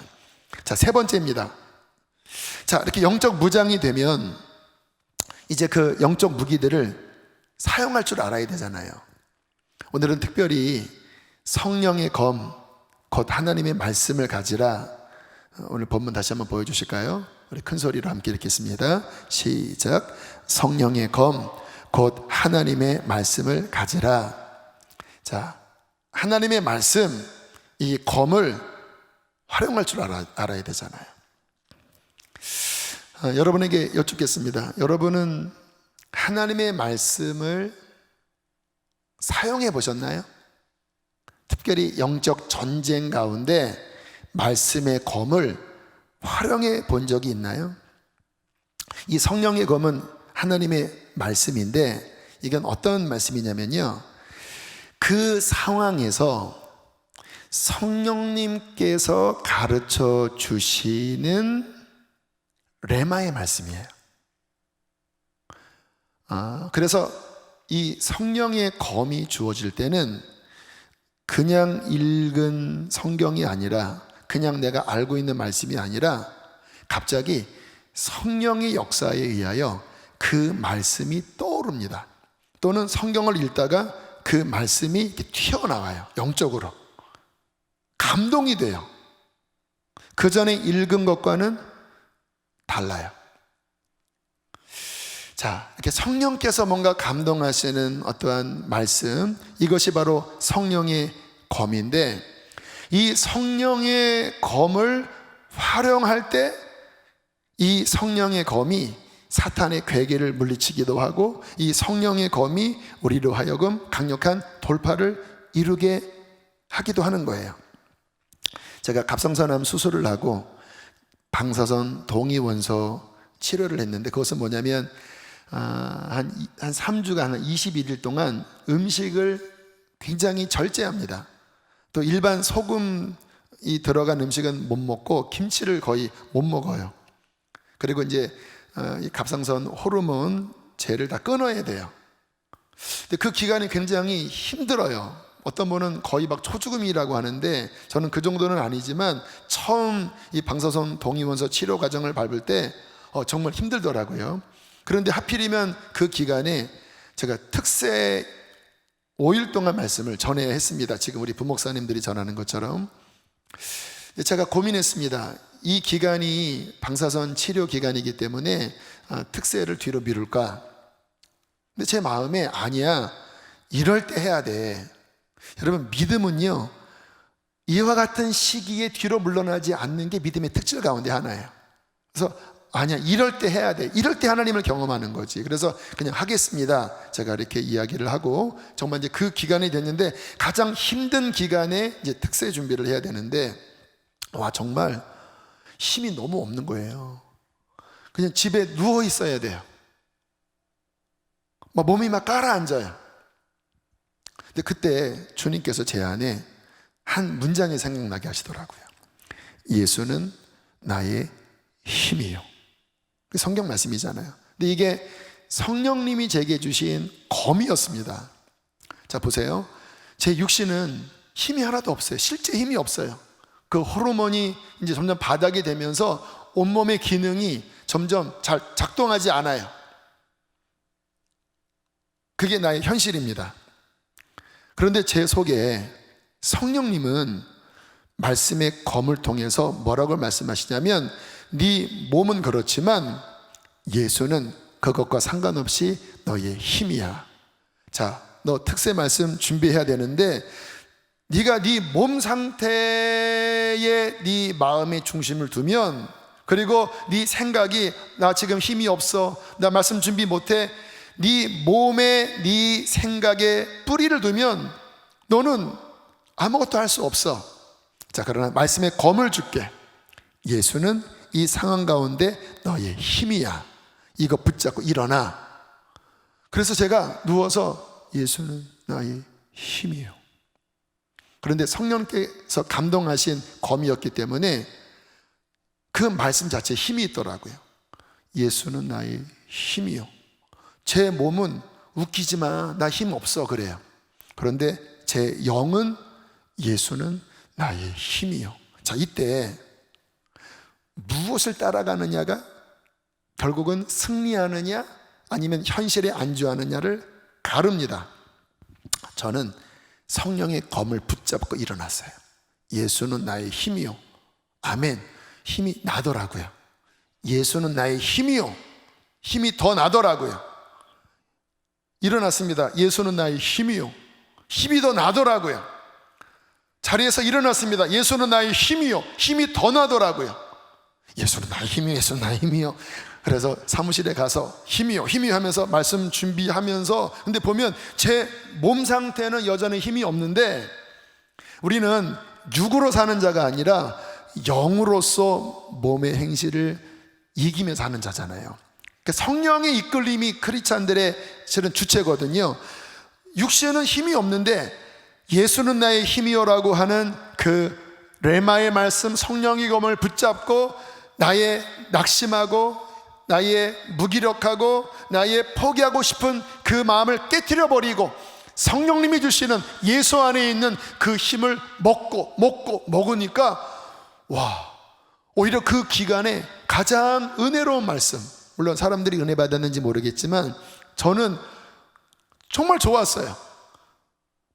S1: 자, 세 번째입니다. 자, 이렇게 영적 무장이 되면 이제 그 영적 무기들을 사용할 줄 알아야 되잖아요. 오늘은 특별히 성령의 검, 곧 하나님의 말씀을 가지라. 오늘 본문 다시 한번 보여주실까요? 우리 큰 소리로 함께 읽겠습니다. 시작. 성령의 검, 곧 하나님의 말씀을 가지라. 자, 하나님의 말씀, 이 검을 활용할 줄 알아야 되잖아요. 여러분에게 여쭙겠습니다. 여러분은 하나님의 말씀을 사용해 보셨나요? 특별히 영적 전쟁 가운데 말씀의 검을 활용해 본 적이 있나요? 이 성령의 검은 하나님의 말씀인데 이건 어떤 말씀이냐면요, 그 상황에서 성령님께서 가르쳐 주시는 레마의 말씀이에요. 그래서 이 성령의 검이 주어질 때는 그냥 읽은 성경이 아니라, 그냥 내가 알고 있는 말씀이 아니라 갑자기 성령의 역사에 의하여 그 말씀이 떠오릅니다. 또는 성경을 읽다가 그 말씀이 이렇게 튀어나와요. 영적으로 감동이 돼요. 그 전에 읽은 것과는 달라요. 자, 이렇게 성령께서 뭔가 감동하시는 어떠한 말씀, 이것이 바로 성령의 검인데, 이 성령의 검을 활용할 때 이 성령의 검이 사탄의 괴계를 물리치기도 하고, 이 성령의 검이 우리로 하여금 강력한 돌파를 이루게 하기도 하는 거예요. 제가 갑상선암 수술을 하고 방사선 동위원소 치료를 했는데, 그것은 뭐냐면 한 3주간 한 21일 동안 음식을 굉장히 절제합니다. 또 일반 소금이 들어간 음식은 못 먹고 김치를 거의 못 먹어요. 그리고 이제 이 갑상선 호르몬 제를 다 끊어야 돼요. 근데 그 기간이 굉장히 힘들어요. 어떤 분은 거의 막 초죽음이라고 하는데 저는 그 정도는 아니지만 처음 이 방사선 동위원소 치료 과정을 밟을 때 정말 힘들더라고요. 그런데 하필이면 그 기간에 제가 특세 5일 동안 말씀을 전해야 했습니다. 지금 우리 부목사님들이 전하는 것처럼. 제가 고민했습니다. 이 기간이 방사선 치료 기간이기 때문에 특세를 뒤로 미룰까? 근데 제 마음에 아니야, 이럴 때 해야 돼. 여러분, 믿음은요, 이와 같은 시기에 뒤로 물러나지 않는 게 믿음의 특질 가운데 하나예요. 그래서 아니야, 이럴 때 해야 돼. 이럴 때 하나님을 경험하는 거지. 그래서 그냥 하겠습니다. 제가 이렇게 이야기를 하고 정말 이제 그 기간이 됐는데 가장 힘든 기간에 이제 특세 준비를 해야 되는데 정말 힘이 너무 없는 거예요. 그냥 집에 누워 있어야 돼요. 몸이 막 가라앉아요. 근데 그때 주님께서 제 안에 한 문장이 생각나게 하시더라고요. 예수는 나의 힘이요. 성경 말씀이잖아요. 근데 이게 성령님이 제게 주신 검이었습니다. 자, 보세요. 제 육신은 힘이 하나도 없어요. 실제 힘이 없어요. 그 호르몬이 이제 점점 바닥이 되면서 온몸의 기능이 점점 잘 작동하지 않아요. 그게 나의 현실입니다. 그런데 제 속에 성령님은 말씀의 검을 통해서 뭐라고 말씀하시냐면 네 몸은 그렇지만 예수는 그것과 상관없이 너의 힘이야. 자, 너 특세 말씀 준비해야 되는데 네가 네 몸 상태에 네 마음의 중심을 두면, 그리고 네 생각이 나 지금 힘이 없어, 나 말씀 준비 못해, 네 몸에 네 생각에 뿌리를 두면 너는 아무것도 할 수 없어. 자, 그러나 말씀의 검을 줄게. 예수는 이 상황 가운데 너의 힘이야. 이거 붙잡고 일어나. 그래서 제가 누워서 예수는 나의 힘이요. 그런데 성령께서 감동하신 검이었기 때문에 그 말씀 자체에 힘이 있더라고요. 예수는 나의 힘이요. 제 몸은 웃기지 마, 나 힘 없어 그래요. 그런데 제 영은 예수는 나의 힘이요. 자, 이때 무엇을 따라가느냐가 결국은 승리하느냐 아니면 현실에 안주하느냐를 가릅니다. 저는 성령의 검을 붙잡고 일어났어요. 예수는 나의 힘이요. 아멘. 힘이 나더라고요. 예수는 나의 힘이요. 힘이 더 나더라고요. 일어났습니다. 예수는 나의 힘이요. 힘이 더 나더라고요. 자리에서 일어났습니다. 예수는 나의 힘이요. 힘이 더 나더라고요. 예수는 나의 힘이요. 예수는 나의 힘이요. 그래서 사무실에 가서 힘이요, 힘이요 하면서 말씀 준비하면서, 근데 보면 제 몸 상태는 여전히 힘이 없는데 우리는 육으로 사는 자가 아니라 영으로서 몸의 행실을 이기며 사는 자잖아요. 그러니까 성령의 이끌림이 크리스찬들의 실은 주체거든요. 육신은 힘이 없는데 예수는 나의 힘이요라고 하는 그 레마의 말씀, 성령의 검을 붙잡고 나의 낙심하고 나의 무기력하고 나의 포기하고 싶은 그 마음을 깨트려 버리고 성령님이 주시는 예수 안에 있는 그 힘을 먹으니까 오히려 그 기간에 가장 은혜로운 말씀, 물론 사람들이 은혜 받았는지 모르겠지만 저는 정말 좋았어요.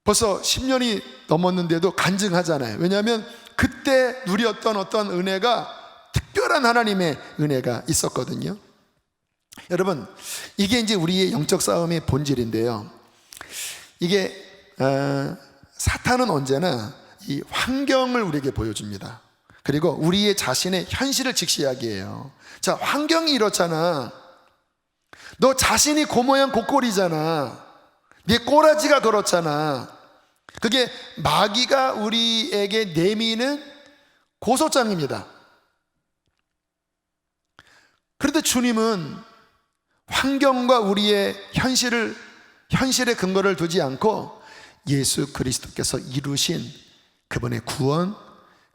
S1: 벌써 10년이 넘었는데도 간증하잖아요. 왜냐하면 그때 누렸던 어떤 은혜가 특별한 하나님의 은혜가 있었거든요. 여러분, 이게 이제 우리의 영적 싸움의 본질인데요. 이게 사탄은 언제나 이 환경을 우리에게 보여줍니다. 그리고 우리의 자신의 현실을 직시하게 해요. 자, 환경이 이렇잖아. 너 자신이 그 모양 그 꼴이잖아. 네 꼬라지가 그렇잖아. 그게 마귀가 우리에게 내미는 고소장입니다. 그런데 주님은 환경과 우리의 현실에 근거를 두지 않고 예수 그리스도께서 이루신 그분의 구원,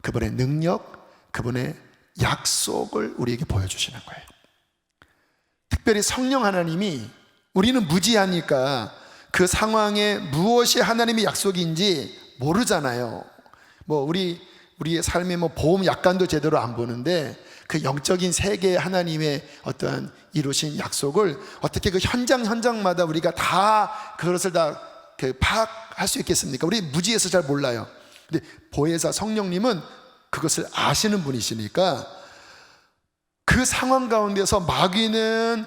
S1: 그분의 능력, 그분의 약속을 우리에게 보여주시는 거예요. 특별히 성령 하나님이, 우리는 무지하니까 그 상황에 무엇이 하나님의 약속인지 모르잖아요. 우리의 삶의 보험 약관도 제대로 안 보는데 그 영적인 세계의 하나님의 어떠한 이루신 약속을 어떻게 그 현장마다 우리가 다 그것을 다 파악할 수 있겠습니까? 우리 무지해서 잘 몰라요. 근데 보혜사 성령님은 그것을 아시는 분이시니까 그 상황 가운데서 마귀는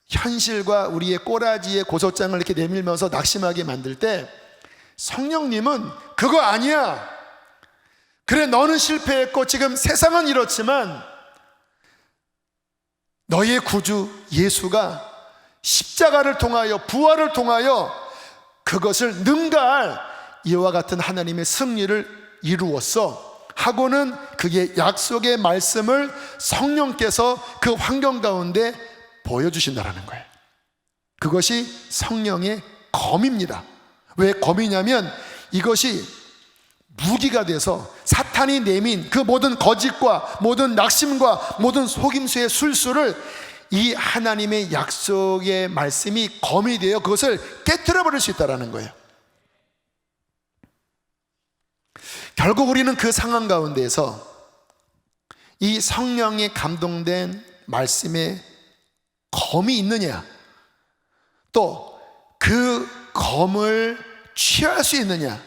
S1: 현실과 우리의 꼬라지의 고소장을 이렇게 내밀면서 낙심하게 만들 때 성령님은 그거 아니야. 그래, 너는 실패했고 지금 세상은 이렇지만 너의 구주 예수가 십자가를 통하여 부활을 통하여 그것을 능가할 이와 같은 하나님의 승리를 이루었어 하고는 그의 약속의 말씀을 성령께서 그 환경 가운데 보여주신다라는 거예요. 그것이 성령의 검입니다. 왜 검이냐면 이것이 무기가 돼서 사탄이 내민 그 모든 거짓과 모든 낙심과 모든 속임수의 술수를 이 하나님의 약속의 말씀이 검이 되어 그것을 깨트려 버릴 수 있다는 거예요. 결국 우리는 그 상황 가운데에서 이 성령에 감동된 말씀에 검이 있느냐, 또 그 검을 취할 수 있느냐,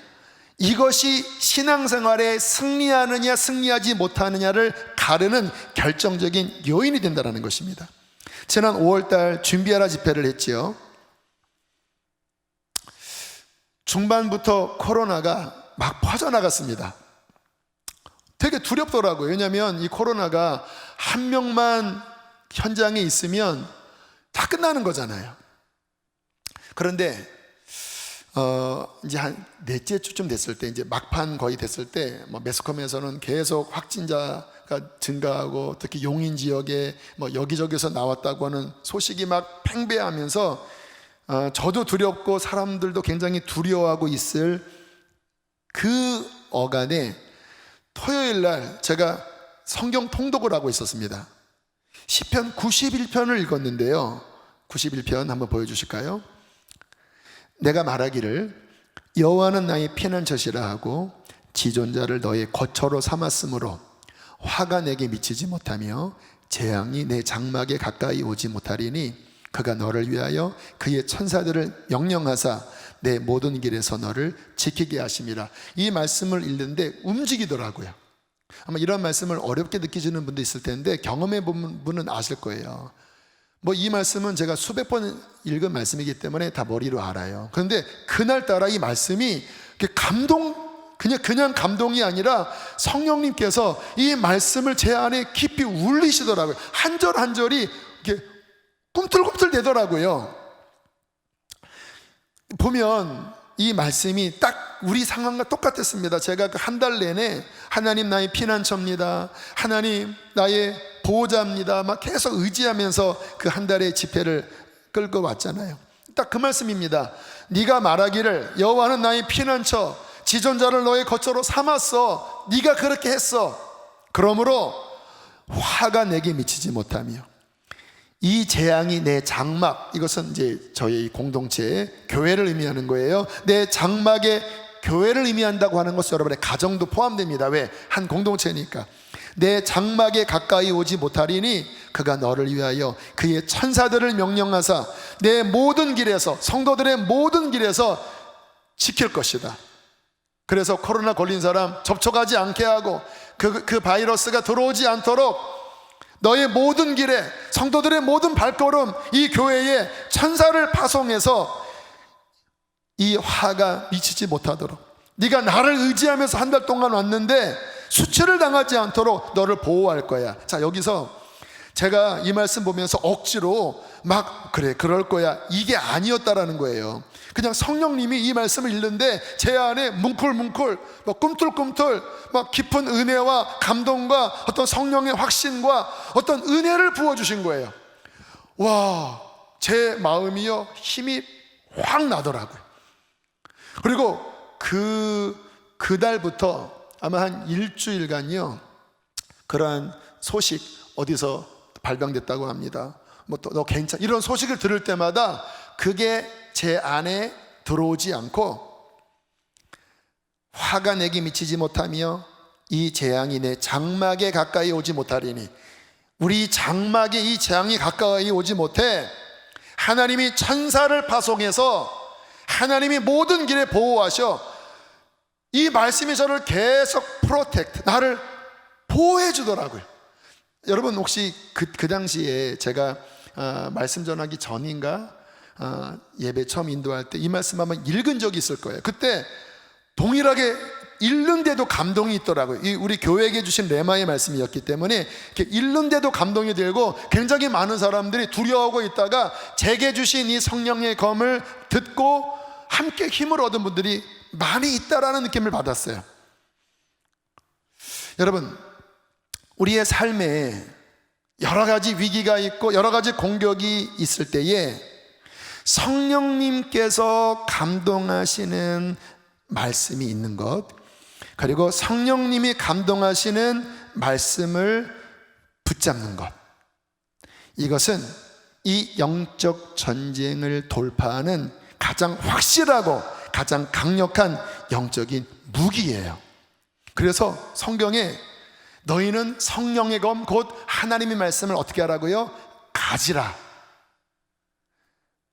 S1: 이것이 신앙생활에 승리하느냐 승리하지 못하느냐를 가르는 결정적인 요인이 된다는 것입니다. 지난 5월달 준비하라 집회를 했지요. 중반부터 코로나가 막 퍼져나갔습니다. 되게 두렵더라고요. 왜냐하면 이 코로나가 한 명만 현장에 있으면 다 끝나는 거잖아요. 그런데 이제 한 넷째 주쯤 됐을 때, 이제 막판 거의 됐을 때, 매스컴에서는 계속 확진자가 증가하고 특히 용인 지역에 여기저기서 나왔다고 하는 소식이 막 팽배하면서 저도 두렵고 사람들도 굉장히 두려워하고 있을 그 어간에 토요일 날 제가 성경 통독을 하고 있었습니다. 시편 91편을 읽었는데요. 91편 한번 보여주실까요? 내가 말하기를 여호와는 나의 피난처시라 하고 지존자를 너의 거처로 삼았으므로 화가 내게 미치지 못하며 재앙이 내 장막에 가까이 오지 못하리니 그가 너를 위하여 그의 천사들을 명령하사 내 모든 길에서 너를 지키게 하심이라. 이 말씀을 읽는데 움직이더라고요. 아마 이런 말씀을 어렵게 느끼시는 분도 있을 텐데 경험해 본 분은 아실 거예요. 이 말씀은 제가 수백 번 읽은 말씀이기 때문에 다 머리로 알아요. 그런데 그날따라 이 말씀이 그냥 감동이 아니라 성령님께서 이 말씀을 제 안에 깊이 울리시더라고요. 한 절 한 절이 이렇게 꿈틀꿈틀 되더라고요. 보면 이 말씀이 딱 우리 상황과 똑같았습니다. 제가 그 한 달 내내 하나님 나의 피난처입니다, 하나님 나의 보호자입니다, 막 계속 의지하면서 그 한 달의 집회를 끌고 왔잖아요. 딱 그 말씀입니다. 네가 말하기를 여호와는 나의 피난처, 지존자를 너의 거처로 삼았어. 네가 그렇게 했어. 그러므로 화가 내게 미치지 못하며 이 재앙이 내 장막, 이것은 이제 저희 공동체의 교회를 의미하는 거예요. 내 장막에 교회를 의미한다고 하는 것은 여러분의 가정도 포함됩니다. 왜? 한 공동체니까. 내 장막에 가까이 오지 못하리니 그가 너를 위하여 그의 천사들을 명령하사 내 모든 길에서, 성도들의 모든 길에서 지킬 것이다. 그래서 코로나 걸린 사람 접촉하지 않게 하고 그 바이러스가 들어오지 않도록 너의 모든 길에, 성도들의 모든 발걸음, 이 교회에 천사를 파송해서 이 화가 미치지 못하도록, 네가 나를 의지하면서 한 달 동안 왔는데 수치를 당하지 않도록 너를 보호할 거야. 자, 여기서 제가 이 말씀 보면서 억지로 그래 그럴 거야, 이게 아니었다라는 거예요. 그냥 성령님이 이 말씀을 읽는데 제 안에 뭉클뭉클 꿈틀꿈틀 깊은 은혜와 감동과 어떤 성령의 확신과 어떤 은혜를 부어주신 거예요. 와, 제 마음이요 힘이 확 나더라고요. 그리고 그달부터 아마 한 일주일간요, 그러한 소식 어디서 발병됐다고 합니다. 뭐 또 너 괜찮, 이런 소식을 들을 때마다 그게 제 안에 들어오지 않고, 화가 내게 미치지 못하며 이 재앙이 내 장막에 가까이 오지 못하리니, 우리 장막에 이 재앙이 가까이 오지 못해 하나님이 천사를 파송해서 하나님이 모든 길에 보호하셔 이 말씀이 저를 계속 프로텍트, 나를 보호해 주더라고요. 여러분 혹시 그 당시에 제가 말씀 전하기 전인가 예배 처음 인도할 때 이 말씀 한번 읽은 적이 있을 거예요. 그때 동일하게 읽는데도 감동이 있더라고요. 우리 교회에게 주신 레마의 말씀이었기 때문에 이렇게 읽는데도 감동이 들고 굉장히 많은 사람들이 두려워하고 있다가 제게 주신 이 성령의 검을 듣고 함께 힘을 얻은 분들이 많이 있다라는 느낌을 받았어요. 여러분, 우리의 삶에 여러 가지 위기가 있고 여러 가지 공격이 있을 때에 성령님께서 감동하시는 말씀이 있는 것, 그리고 성령님이 감동하시는 말씀을 붙잡는 것, 이것은 이 영적 전쟁을 돌파하는 가장 확실하고 가장 강력한 영적인 무기예요. 그래서 성경에 너희는 성령의 검 곧 하나님의 말씀을 어떻게 하라고요? 가지라.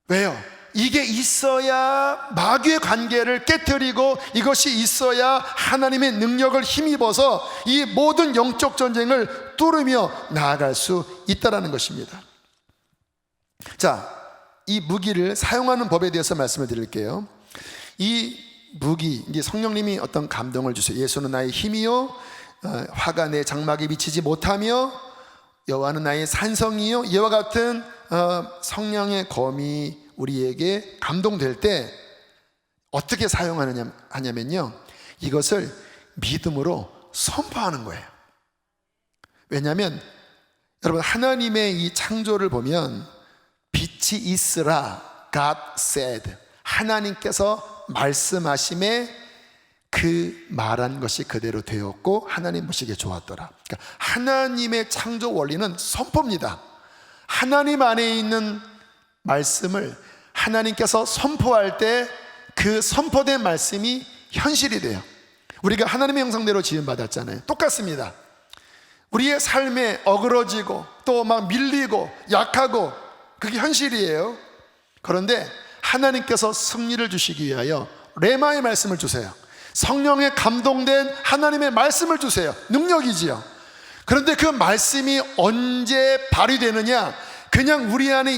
S1: 왜요? 이게 있어야 마귀의 관계를 깨뜨리고, 이것이 있어야 하나님의 능력을 힘입어서 이 모든 영적 전쟁을 뚫으며 나아갈 수 있다는 것입니다. 자, 이 무기를 사용하는 법에 대해서 말씀을 드릴게요. 이 무기, 이제 성령님이 어떤 감동을 주세요. 예수는 나의 힘이요, 화가 내 장막에 미치지 못하며 여호와는 나의 산성이요, 이와 같은 성령의 검이 우리에게 감동될 때 어떻게 사용하냐면요, 이것을 믿음으로 선포하는 거예요. 왜냐하면 여러분, 하나님의 이 창조를 보면 빛이 있으라, God said, 하나님께서 말씀하심에 그 말한 것이 그대로 되었고 하나님 보시기에 좋았더라. 그러니까 하나님의 창조 원리는 선포입니다. 하나님 안에 있는 말씀을 하나님께서 선포할 때 그 선포된 말씀이 현실이 돼요. 우리가 하나님의 형상대로 지음받았잖아요. 똑같습니다. 우리의 삶에 어그러지고 또 막 밀리고 약하고 그게 현실이에요. 그런데 하나님께서 승리를 주시기 위하여 레마의 말씀을 주세요. 성령에 감동된 하나님의 말씀을 주세요. 능력이지요. 그런데 그 말씀이 언제 발휘되느냐? 그냥 우리 안에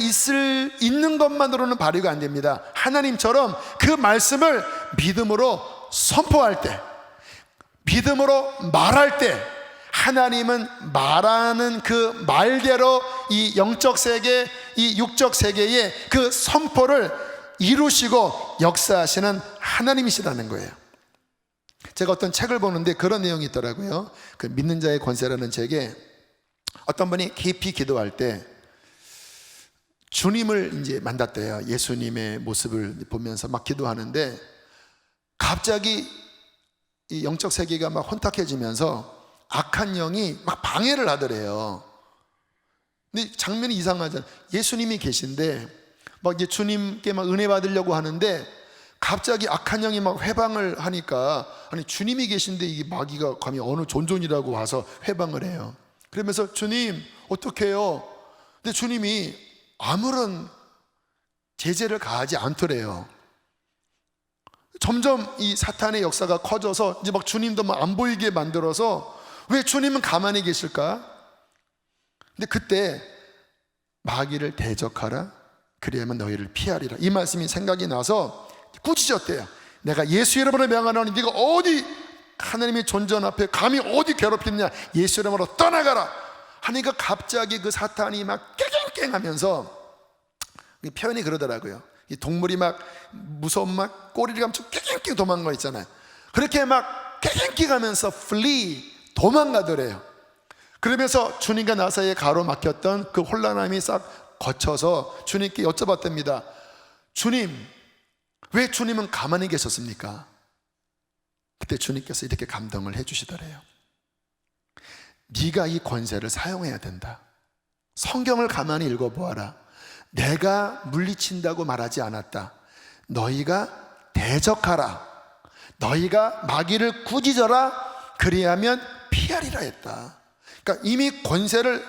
S1: 있는 것만으로는 발휘가 안 됩니다. 하나님처럼 그 말씀을 믿음으로 선포할 때, 믿음으로 말할 때, 하나님은 말하는 그 말대로 이 영적 세계, 이 육적 세계에 그 선포를 이루시고 역사하시는 하나님이시라는 거예요. 제가 어떤 책을 보는데 그런 내용이 있더라고요. 그 믿는 자의 권세라는 책에 어떤 분이 깊이 기도할 때 주님을 이제 만났대요. 예수님의 모습을 보면서 막 기도하는데 갑자기 이 영적 세계가 막 혼탁해지면서 악한 영이 막 방해를 하더래요. 근데 장면이 이상하잖아요. 예수님이 계신데 막 이제 주님께 막 은혜 받으려고 하는데 갑자기 악한 영이 막 회방을 하니까, 아니 주님이 계신데 이게 마귀가 감히 어느 존존이라고 와서 회방을 해요. 그러면서 주님 어떡해요? 근데 주님이 아무런 제재를 가하지 않더래요. 점점 이 사탄의 역사가 커져서 이제 막 주님도 막 안 보이게 만들어서, 왜 주님은 가만히 계실까? 근데 그때 마귀를 대적하라, 그리하면 너희를 피하리라, 이 말씀이 생각이 나서 꾸짖었대요. 내가 예수 이름으로 명하노니 네가 어디 하나님의 존전 앞에 감히 어디 괴롭히느냐, 예수 이름으로 떠나가라 하니까 갑자기 그 사탄이 막 깽깽깽 하면서, 표현이 그러더라고요. 이 동물이 막 무서운 막 꼬리를 감추고 깽깽깽 도망가 있잖아요. 그렇게 막 깽깽깽 하면서 flee, 도망가더래요. 그러면서 주님과 나 사이에 가로막혔던 그 혼란함이 싹 거쳐서 주님께 여쭤봤답니다. 주님, 왜 주님은 가만히 계셨습니까? 그때 주님께서 이렇게 감동을 해주시더래요. 네가 이 권세를 사용해야 된다. 성경을 가만히 읽어보아라. 내가 물리친다고 말하지 않았다. 너희가 대적하라. 너희가 마귀를 꾸짖어라. 그리하면 피하리라 했다. 그러니까 이미 권세를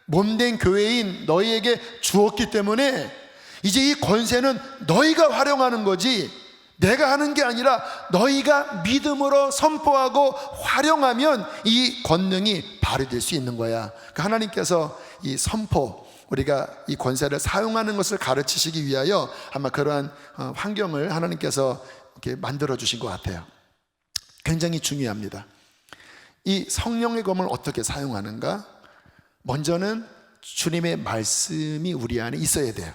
S1: 몸된 교회인 너희에게 주었기 때문에 이제 이 권세는 너희가 활용하는 거지 내가 하는 게 아니라 너희가 믿음으로 선포하고 활용하면 이 권능이 발휘될 수 있는 거야. 그러니까 하나님께서 이 선포, 우리가 이 권세를 사용하는 것을 가르치시기 위하여 아마 그러한 환경을 하나님께서 이렇게 만들어 주신 것 같아요. 굉장히 중요합니다. 이 성령의 검을 어떻게 사용하는가? 먼저는 주님의 말씀이 우리 안에 있어야 돼요.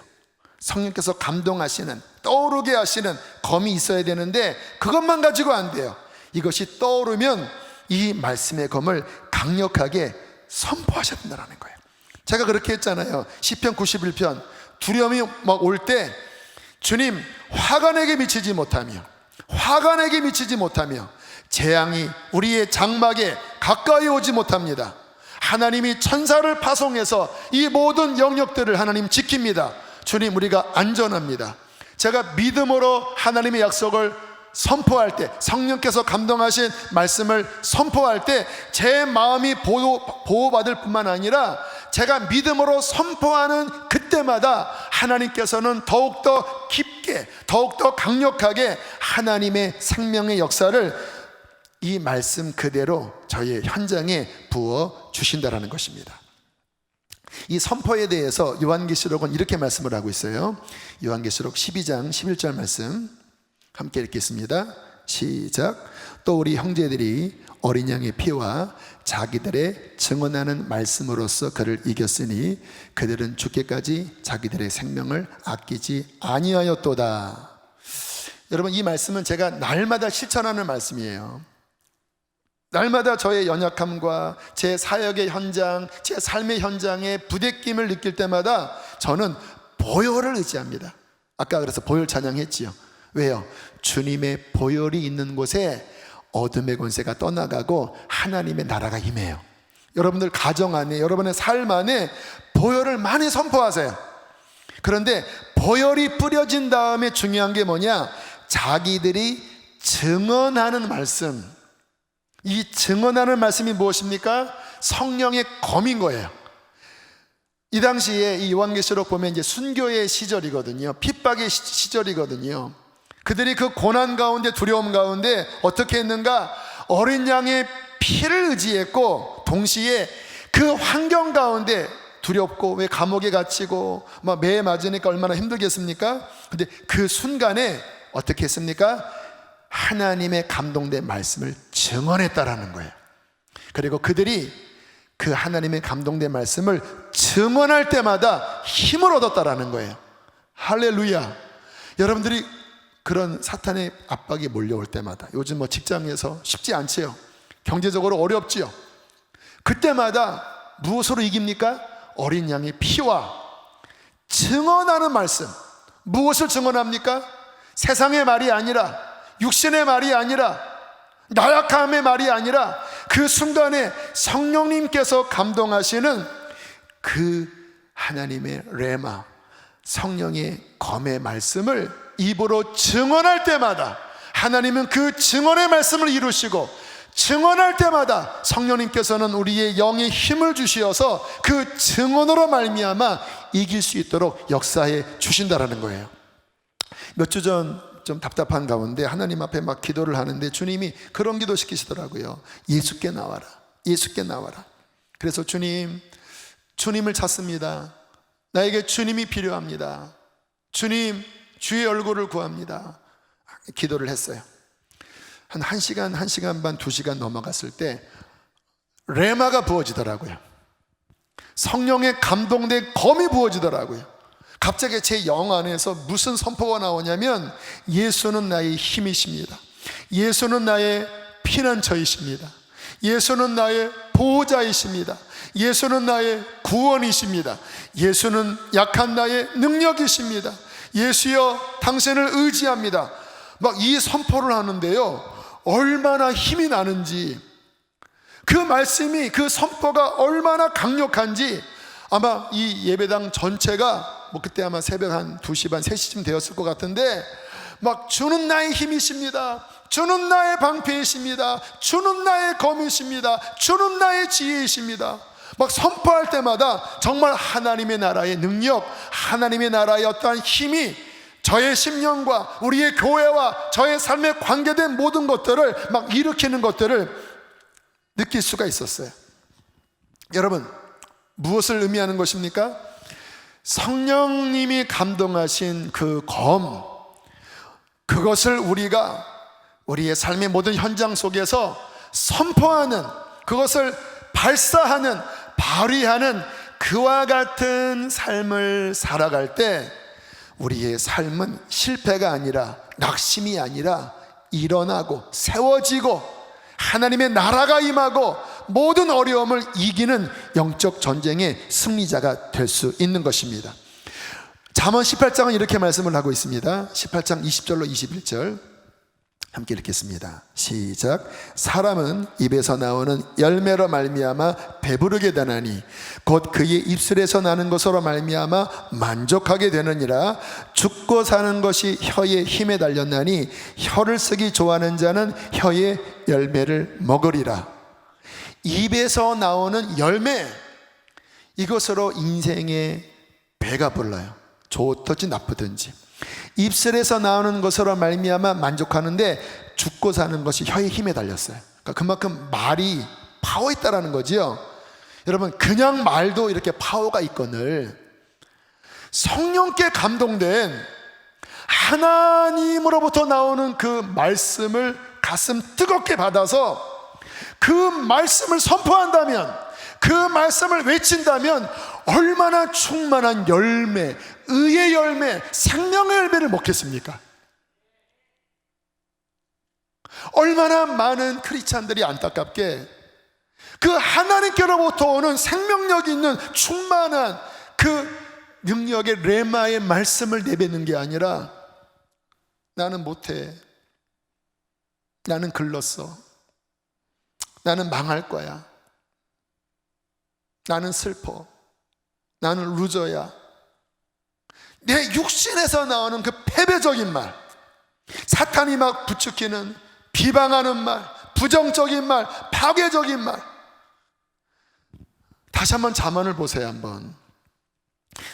S1: 성령께서 감동하시는, 떠오르게 하시는 검이 있어야 되는데 그것만 가지고 안 돼요. 이것이 떠오르면 이 말씀의 검을 강력하게 선포하셔야 된다는 거예요. 제가 그렇게 했잖아요. 시편 91편 두려움이 막 올 때 주님 화가 내게 미치지 못하며 재앙이 우리의 장막에 가까이 오지 못합니다. 하나님이 천사를 파송해서 이 모든 영역들을 하나님 지킵니다. 주님 우리가 안전합니다. 제가 믿음으로 하나님의 약속을 선포할 때, 성령께서 감동하신 말씀을 선포할 때 제 마음이 보호받을 뿐만 아니라 제가 믿음으로 선포하는 그때마다 하나님께서는 더욱더 깊게, 더욱더 강력하게 하나님의 생명의 역사를 이 말씀 그대로 저희의 현장에 부어 주신다라는 것입니다. 이 선포에 대해서 요한계시록은 이렇게 말씀을 하고 있어요. 요한계시록 12장 11절 말씀 함께 읽겠습니다. 시작. 또 우리 형제들이 어린 양의 피와 자기들의 증언하는 말씀으로써 그를 이겼으니 그들은 죽기까지 자기들의 생명을 아끼지 아니하였도다. 여러분, 이 말씀은 제가 날마다 실천하는 말씀이에요. 날마다 저의 연약함과 제 사역의 현장, 제 삶의 현장에 부대낌을 느낄 때마다 저는 보혈을 의지합니다. 아까 그래서 보혈 찬양했지요. 왜요? 주님의 보혈이 있는 곳에 어둠의 권세가 떠나가고 하나님의 나라가 임해요. 여러분들 가정 안에, 여러분의 삶 안에 보혈을 많이 선포하세요. 그런데 보혈이 뿌려진 다음에 중요한 게 뭐냐? 자기들이 증언하는 말씀. 이 증언하는 말씀이 무엇입니까? 성령의 검인 거예요. 이 당시에 이 요한계시록 보면 이제 순교의 시절이거든요. 핍박의 시절이거든요. 그들이 그 고난 가운데, 두려움 가운데 어떻게 했는가? 어린 양의 피를 의지했고, 동시에 그 환경 가운데 두렵고, 왜 감옥에 갇히고 막 매에 맞으니까 얼마나 힘들겠습니까? 근데 그 순간에 어떻게 했습니까? 하나님의 감동된 말씀을 증언했다라는 거예요. 그리고 그들이 그 하나님의 감동된 말씀을 증언할 때마다 힘을 얻었다라는 거예요. 할렐루야. 여러분들이 그런 사탄의 압박이 몰려올 때마다, 요즘 뭐 직장에서 쉽지 않지요. 경제적으로 어렵지요. 그때마다 무엇으로 이깁니까? 어린 양의 피와 증언하는 말씀. 무엇을 증언합니까? 세상의 말이 아니라, 육신의 말이 아니라, 나약함의 말이 아니라 그 순간에 성령님께서 감동하시는 그 하나님의 레마, 성령의 검의 말씀을 입으로 증언할 때마다 하나님은 그 증언의 말씀을 이루시고, 증언할 때마다 성령님께서는 우리의 영에 힘을 주시어서 그 증언으로 말미암아 이길 수 있도록 역사해 주신다라는 거예요. 몇 주 전 좀 답답한 가운데 하나님 앞에 막 기도를 하는데 주님이 그런 기도 시키시더라고요. 예수께 나와라, 예수께 나와라. 그래서 주님을 찾습니다. 나에게 주님이 필요합니다. 주님, 주의 얼굴을 구합니다. 기도를 했어요. 한 1시간, 1시간 반, 2시간 넘어갔을 때 레마가 부어지더라고요. 성령의 감동된 검이 부어지더라고요. 갑자기 제 영 안에서 무슨 선포가 나오냐면, 예수는 나의 힘이십니다. 예수는 나의 피난처이십니다. 예수는 나의 보호자이십니다. 예수는 나의 구원이십니다. 예수는 약한 나의 능력이십니다. 예수여 당신을 의지합니다. 막 이 선포를 하는데요, 얼마나 힘이 나는지, 그 말씀이, 그 선포가 얼마나 강력한지, 아마 이 예배당 전체가 그때 아마 새벽 한 2시 반 3시쯤 되었을 것 같은데, 막 주는 나의 힘이십니다, 주는 나의 방패이십니다, 주는 나의 검이십니다, 주는 나의 지혜이십니다, 막 선포할 때마다 정말 하나님의 나라의 능력, 하나님의 나라의 어떠한 힘이 저의 심령과 우리의 교회와 저의 삶에 관계된 모든 것들을 막 일으키는 것들을 느낄 수가 있었어요. 여러분, 무엇을 의미하는 것입니까? 성령님이 감동하신 그 검, 그것을 우리가 우리의 삶의 모든 현장 속에서 선포하는, 그것을 발사하는, 발휘하는 그와 같은 삶을 살아갈 때 우리의 삶은 실패가 아니라, 낙심이 아니라 일어나고 세워지고 하나님의 나라가 임하고 모든 어려움을 이기는 영적 전쟁의 승리자가 될 수 있는 것입니다. 잠언 18장은 이렇게 말씀을 하고 있습니다. 18장 20절로 21절 함께 읽겠습니다. 시작. 사람은 입에서 나오는 열매로 말미암아 배부르게 되나니 곧 그의 입술에서 나는 것으로 말미암아 만족하게 되느니라. 죽고 사는 것이 혀의 힘에 달렸나니 혀를 쓰기 좋아하는 자는 혀의 열매를 먹으리라. 입에서 나오는 열매, 이것으로 인생의 배가 불러요. 좋든지 나쁘든지. 입술에서 나오는 것으로 말미암아 만족하는데 죽고 사는 것이 혀의 힘에 달렸어요. 그러니까 그만큼 말이 파워 있다라는 거지요. 여러분, 그냥 말도 이렇게 파워가 있거늘 성령께 감동된 하나님으로부터 나오는 그 말씀을 가슴 뜨겁게 받아서 그 말씀을 선포한다면, 그 말씀을 외친다면 얼마나 충만한 열매, 의의 열매, 생명의 열매를 먹겠습니까? 얼마나 많은 크리스찬들이 안타깝게 그 하나님께로부터 오는 생명력이 있는 충만한 그 능력의 레마의 말씀을 내뱉는 게 아니라, 나는 못해, 나는 글렀어, 나는 망할 거야, 나는 슬퍼, 나는 루저야, 내 육신에서 나오는 그 패배적인 말, 사탄이 막 부추기는 비방하는 말, 부정적인 말, 파괴적인 말. 다시 한번 잠언을 보세요. 한번.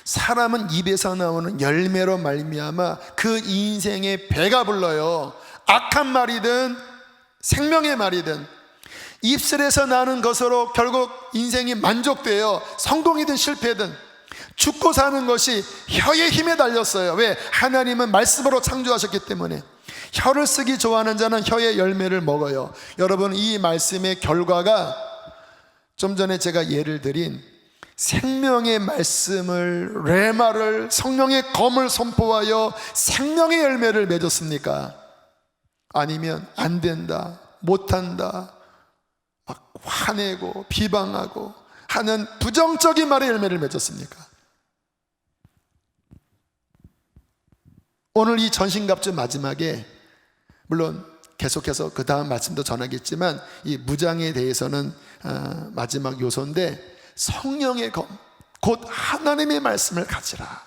S1: 사람은 입에서 나오는 열매로 말미암아 그 인생의 배가 불러요. 악한 말이든 생명의 말이든 입술에서 나는 것으로 결국 인생이 만족돼요. 성공이든 실패든 죽고 사는 것이 혀의 힘에 달렸어요. 왜? 하나님은 말씀으로 창조하셨기 때문에. 혀를 쓰기 좋아하는 자는 혀의 열매를 먹어요. 여러분, 이 말씀의 결과가 좀 전에 제가 예를 드린 생명의 말씀을, 레마를, 성령의 검을 선포하여 생명의 열매를 맺었습니까? 아니면 안 된다, 못한다, 막 화내고 비방하고 하는 부정적인 말의 열매를 맺었습니까? 오늘 이 전신갑주 마지막에, 물론 계속해서 그 다음 말씀도 전하겠지만 이 무장에 대해서는 마지막 요소인데, 성령의 검, 곧 하나님의 말씀을 가지라.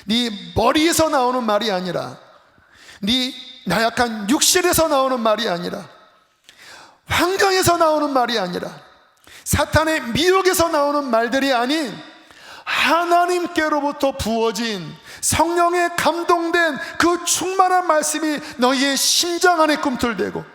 S1: 네 머리에서 나오는 말이 아니라, 네 나약한 육신에서 나오는 말이 아니라, 환경에서 나오는 말이 아니라, 사탄의 미혹에서 나오는 말들이 아닌 하나님께로부터 부어진 성령에 감동된 그 충만한 말씀이 너희의 심장 안에 꿈틀대고,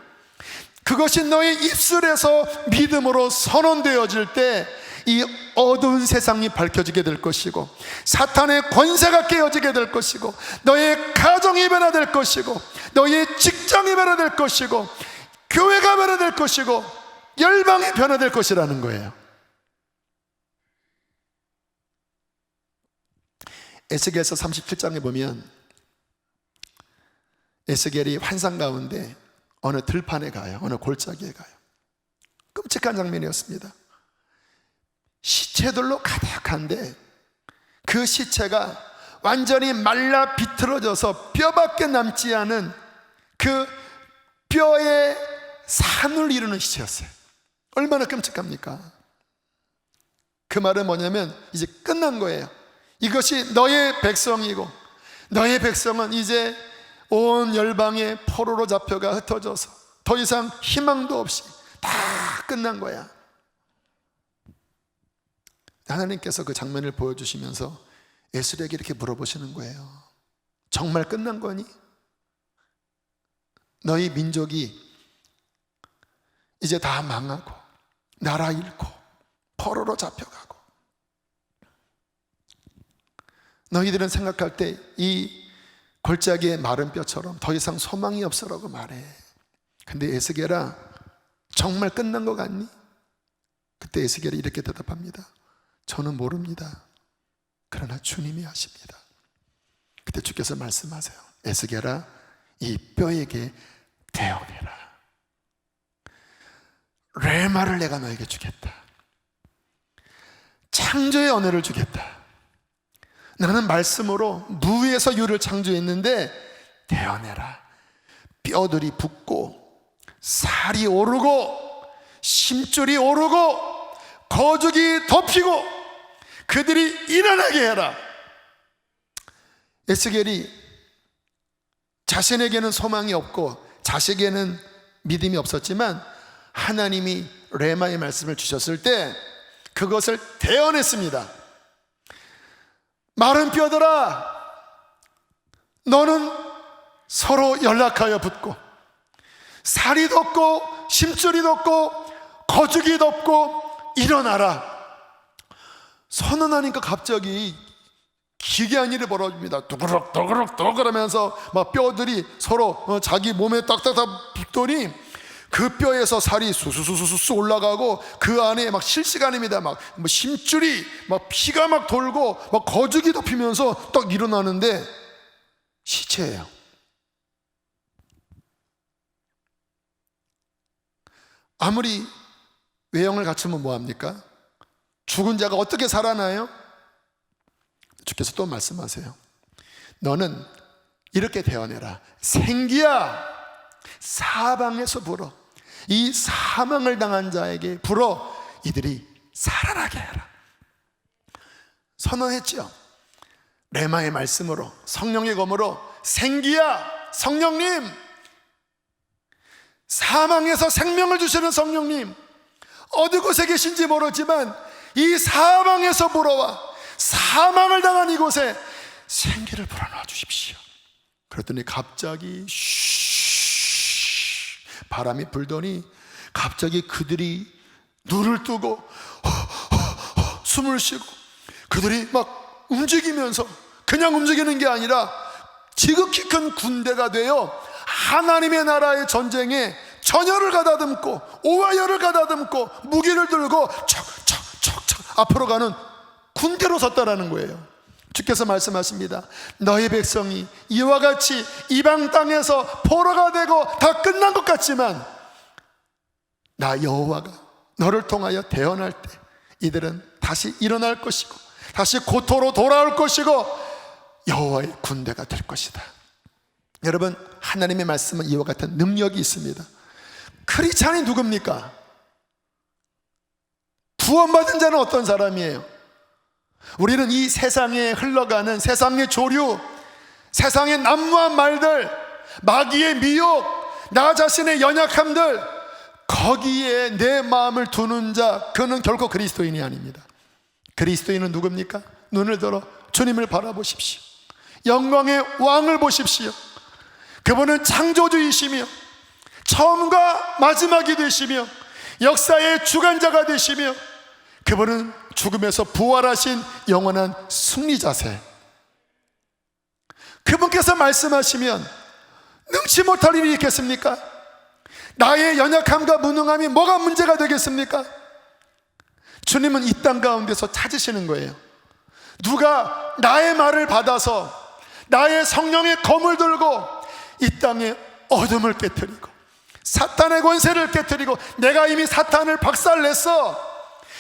S1: 그것이 너희 입술에서 믿음으로 선언되어질 때 이 어두운 세상이 밝혀지게 될 것이고, 사탄의 권세가 깨어지게 될 것이고, 너의 가정이 변화될 것이고, 너의 직장이 변화될 것이고, 교회가 변화될 것이고, 열방이 변화될 것이라는 거예요. 에스겔서 37장에 보면 에스겔이 환상 가운데 어느 들판에 가요. 어느 골짜기에 가요. 끔찍한 장면이었습니다. 시체들로 가득한데 그 시체가 완전히 말라 비틀어져서 뼈밖에 남지 않은 그 뼈의 산을 이루는 시체였어요. 얼마나 끔찍합니까? 그 말은 뭐냐면 이제 끝난 거예요. 이것이 너의 백성이고 너의 백성은 이제 온 열방의 포로로 잡혀가 흩어져서 더 이상 희망도 없이 다 끝난 거야. 하나님께서 그 장면을 보여주시면서 에스겔에게 이렇게 물어보시는 거예요. 정말 끝난 거니? 너희 민족이 이제 다 망하고 나라 잃고 포로로 잡혀가고 너희들은 생각할 때 이 골짜기의 마른 뼈처럼 더 이상 소망이 없어라고 말해. 근데 에스겔아, 정말 끝난 것 같니? 그때 에스겔이 이렇게 대답합니다. 저는 모릅니다. 그러나 주님이 아십니다. 그때 주께서 말씀하세요. 에스겔아, 이 뼈에게 대언해라. 레마를 내가 너에게 주겠다. 창조의 언어를 주겠다. 나는 말씀으로 무에서 유를 창조했는데 대언해라. 뼈들이 붓고 살이 오르고 심줄이 오르고 거죽이 덮이고 그들이 일어나게 해라. 에스겔이 자신에게는 소망이 없고 자식에게는 믿음이 없었지만 하나님이 레마의 말씀을 주셨을 때 그것을 대언했습니다. 마른 뼈들아, 너는 서로 연락하여 붙고 살이 돋고 심줄이 돋고 거죽이 돋고 일어나라. 선언하니까 갑자기 기괴한 일이 벌어집니다. 두그럭 하면서 막 뼈들이 서로 자기 몸에 딱딱딱 붙더니 그 뼈에서 살이 수수수수수 올라가고 그 안에 막 실시간입니다. 막 심줄이 막 피가 막 돌고 막 거죽이 덮이면서 딱 일어나는데 시체예요. 아무리 외형을 갖추면 뭐합니까? 죽은 자가 어떻게 살아나요? 주께서 또 말씀하세요. 너는 이렇게 대언해라. 생기야, 사방에서 불어 이 사망을 당한 자에게 불어 이들이 살아나게 해라. 선언했죠. 레마의 말씀으로 성령의 검으로 생기야, 성령님, 사망에서 생명을 주시는 성령님, 어느 곳에 계신지 모르지만 이 사방에서 불어와 사망을 당한 이곳에 생기를 불어넣어 주십시오. 그랬더니 갑자기 바람이 불더니 갑자기 그들이 눈을 뜨고 숨을 쉬고 그들이 막 움직이면서 그냥 움직이는 게 아니라 지극히 큰 군대가 되어 하나님의 나라의 전쟁에 전열을 가다듬고 오하열을 가다듬고 무기를 들고 척척척척 앞으로 가는 군대로 섰다라는 거예요. 주께서 말씀하십니다. 너희 백성이 이와 같이 이방 땅에서 포로가 되고 다 끝난 것 같지만 나 여호와가 너를 통하여 대언할 때 이들은 다시 일어날 것이고 다시 고토로 돌아올 것이고 여호와의 군대가 될 것이다. 여러분, 하나님의 말씀은 이와 같은 능력이 있습니다. 크리스찬이 누굽니까? 구원받은 자는 어떤 사람이에요? 우리는 이 세상에 흘러가는 세상의 조류, 세상의 난무한 말들, 마귀의 미혹, 나 자신의 연약함들, 거기에 내 마음을 두는 자, 그는 결코 그리스도인이 아닙니다. 그리스도인은 누굽니까? 눈을 들어 주님을 바라보십시오. 영광의 왕을 보십시오. 그분은 창조주이시며 처음과 마지막이 되시며 역사의 주관자가 되시며 그분은 죽음에서 부활하신 영원한 승리자세. 그분께서 말씀하시면 능치 못할 일이 있겠습니까? 나의 연약함과 무능함이 뭐가 문제가 되겠습니까? 주님은 이 땅 가운데서 찾으시는 거예요. 누가 나의 말을 받아서 나의 성령의 검을 들고 이 땅에 어둠을 깨뜨리고 사탄의 권세를 깨뜨리고, 내가 이미 사탄을 박살냈어.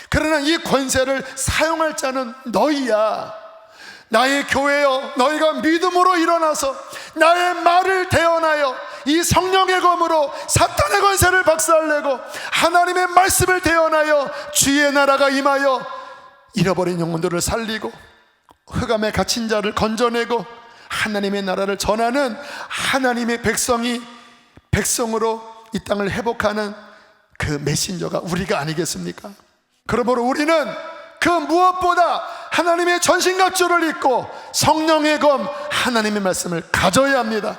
S1: 그러나 이 권세를 사용할 자는 너희야. 나의 교회여, 너희가 믿음으로 일어나서 나의 말을 대언하여 이 성령의 검으로 사탄의 권세를 박살내고 하나님의 말씀을 대언하여 주의 나라가 임하여 잃어버린 영혼들을 살리고 흑암에 갇힌 자를 건져내고 하나님의 나라를 전하는 하나님의 백성으로 이 땅을 회복하는 그 메신저가 우리가 아니겠습니까? 그러므로 우리는 그 무엇보다 하나님의 전신갑주를 입고 성령의 검 하나님의 말씀을 가져야 합니다.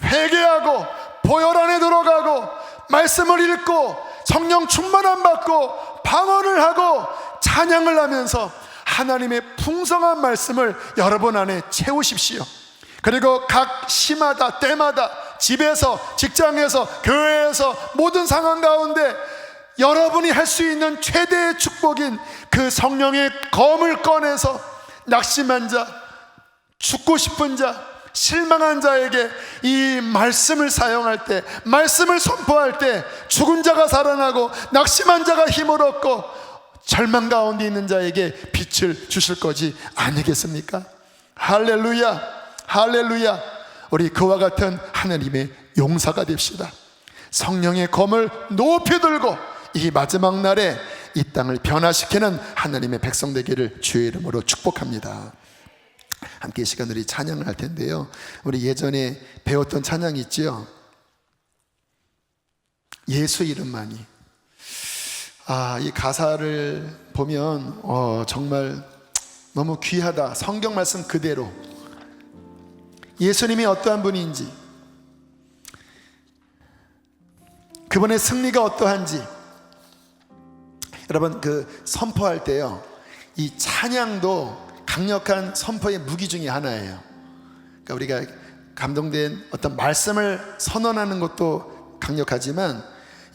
S1: 회개하고 보혈 안에 들어가고 말씀을 읽고 성령 충만함 받고 방언을 하고 찬양을 하면서 하나님의 풍성한 말씀을 여러분 안에 채우십시오. 그리고 각 시마다 때마다 집에서, 직장에서, 교회에서 모든 상황 가운데 여러분이 할 수 있는 최대의 축복인 그 성령의 검을 꺼내서 낙심한 자, 죽고 싶은 자, 실망한 자에게 이 말씀을 사용할 때, 말씀을 선포할 때 죽은 자가 살아나고 낙심한 자가 힘을 얻고 절망 가운데 있는 자에게 빛을 주실 거지 아니겠습니까? 할렐루야, 할렐루야. 우리 그와 같은 하나님의 용사가 됩시다. 성령의 검을 높이 들고 이 마지막 날에 이 땅을 변화시키는 하나님의 백성 되기를 주의 이름으로 축복합니다. 함께 이 시간 우리 찬양을 할 텐데요, 우리 예전에 배웠던 찬양이 있죠. 예수 이름만이. 이 가사를 보면 정말 너무 귀하다. 성경 말씀 그대로 예수님이 어떠한 분인지, 그분의 승리가 어떠한지 여러분 그 선포할 때요, 이 찬양도 강력한 선포의 무기 중에 하나예요. 그러니까 우리가 감동된 어떤 말씀을 선언하는 것도 강력하지만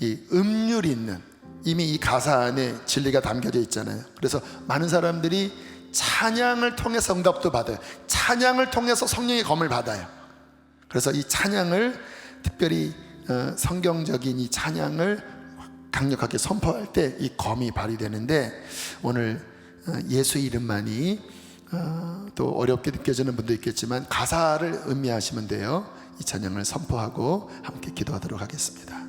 S1: 이 음률이 있는, 이미 이 가사 안에 진리가 담겨져 있잖아요. 그래서 많은 사람들이 찬양을 통해서 응답도 받아요. 찬양을 통해서 성령의 검을 받아요. 그래서 이 찬양을 특별히 성경적인 이 찬양을 강력하게 선포할 때 이 검이 발휘되는데, 오늘 예수 이름만이 또 어렵게 느껴지는 분도 있겠지만 가사를 음미하시면 돼요. 이 찬양을 선포하고 함께 기도하도록 하겠습니다.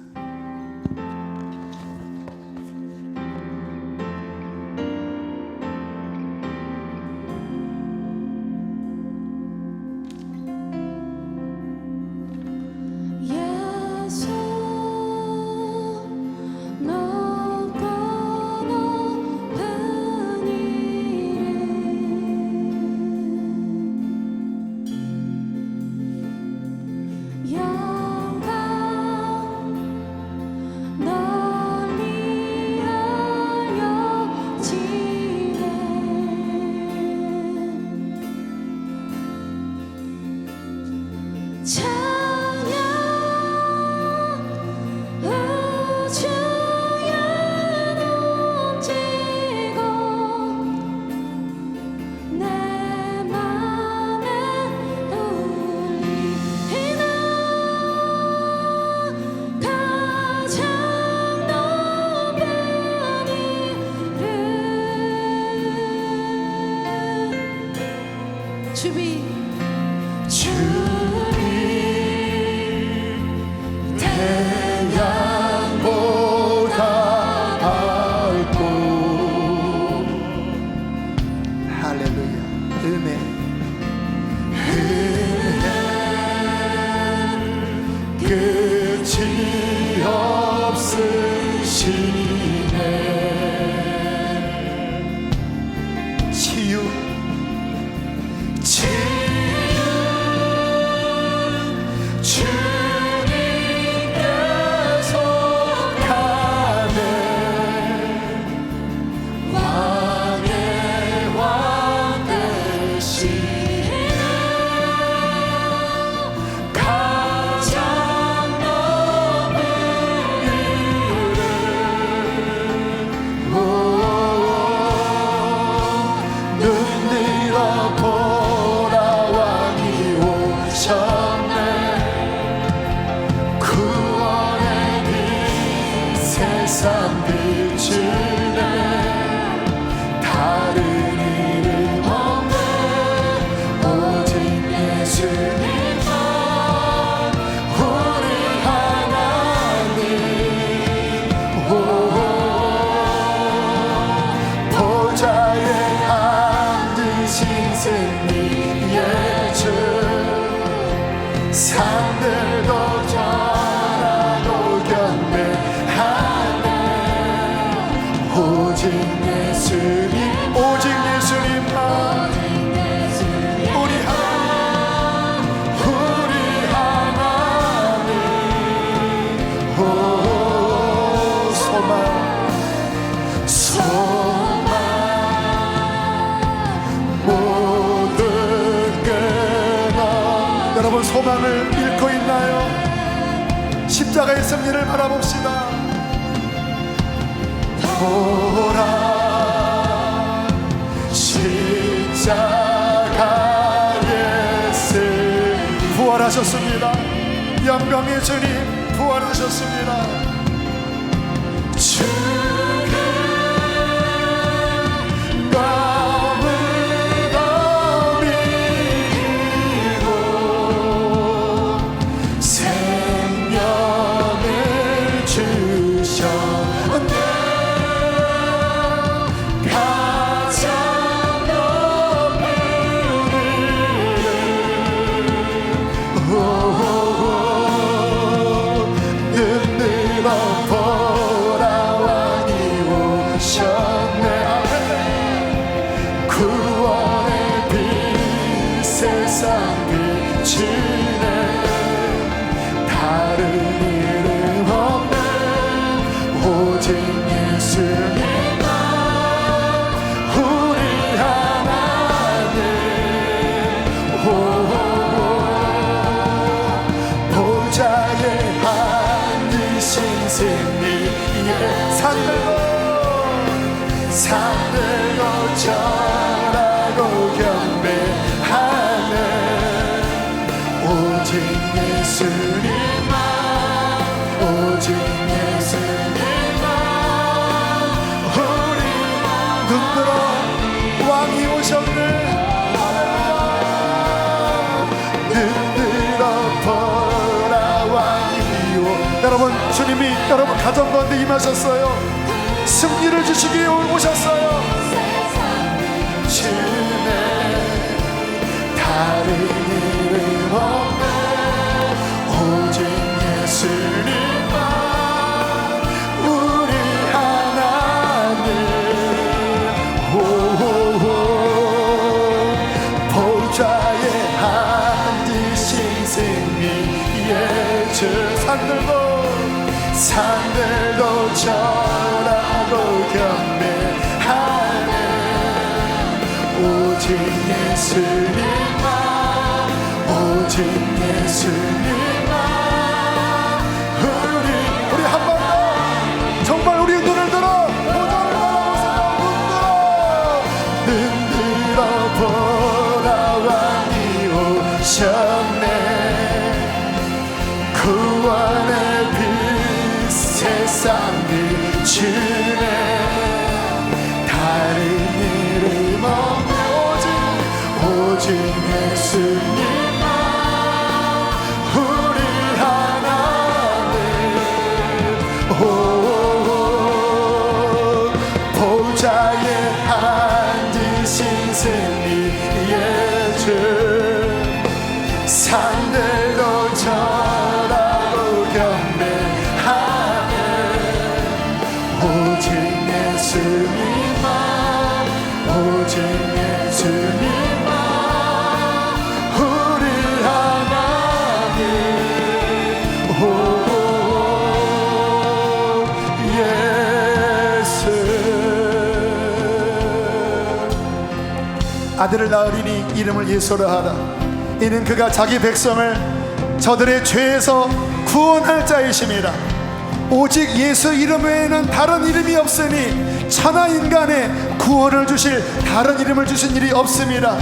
S2: 끝이 없으시네.
S1: 치유
S2: 주님께서 가네. 왕의 왕 되시네. 가장 높은 이름. 눈 들어 보라. 왕이 오셨네.
S1: 산들도 전하고 경배하네. 오직 예수님, 오직 예수님만 우리 하나님, 오 소망 모든 끊어. 여러분 소망을 잃고 있나요? 십자가의 승리를 바라봅시다. 보라 십자가의 승리. 부활하셨습니다. 영광의 주님 부활하셨습니다. 산들도 전하고 경배하네. 오직 예수님만, 오직 예수님만 우리 눈들어 왕이 오셨네. 눈들어 보라 왕이 오. 여러분 주님이 여러분 가정 가운데 임하셨어요. 승리를 주시기 위해 오셨어요. 주님 다른 이름 없네. 오직 예수님만 우리 하나님. 보좌에 앉으신 승리의 주. 산들도 전하고 경배하네. 오직 예수님만, 오직 예수님만 우리 한 번 더 정말 우리 눈을 들어 보좌를 바라보세요. 눈 들어 보라 왕이 오셨네. 구원의 빛 세상 비추네. 다른 이름 없네. 오직 예수님만 우리 하나님. 보좌에 앉으신 승리의 주. 산들도 전하고 경배하네. 오직 예수님만, 오직 예수님만 우리 하나님. 예수. 아들을 낳으리니 이름을 예수라 하라. 이는 그가 자기 백성을 저들의 죄에서 구원할 자이심이라. 오직 예수 이름 외에는 다른 이름이 없으니 천하 인간에 구원을 주실 다른 이름을 주신 일이 없습니다.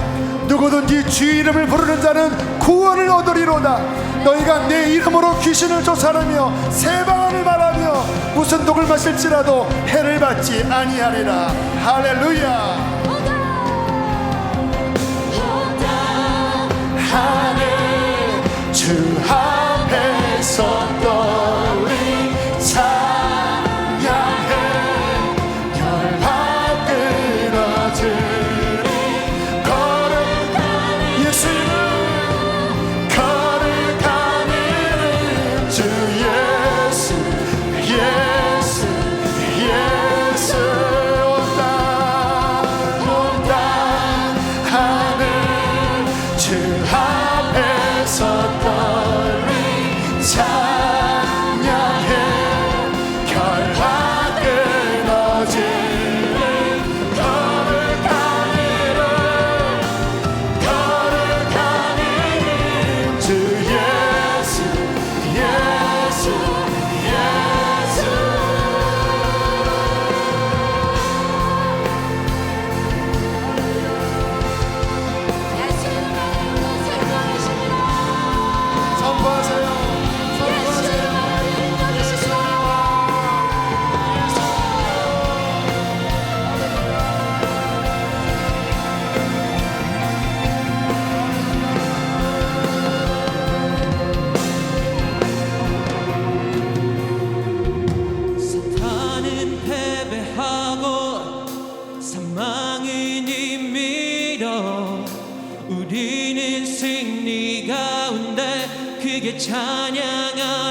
S1: 누구든지 주 이름을 부르는 자는 구원을 얻으리로다. 너희가 내 이름으로 귀신을 쫓아내며 새 방언을 말하며 무슨 독을 마실지라도 해를 받지 아니하리라. 할렐루야. 주 앞에서 떠오리 찬양해. 열받 끊어주리 거룩한 예수는 거룩한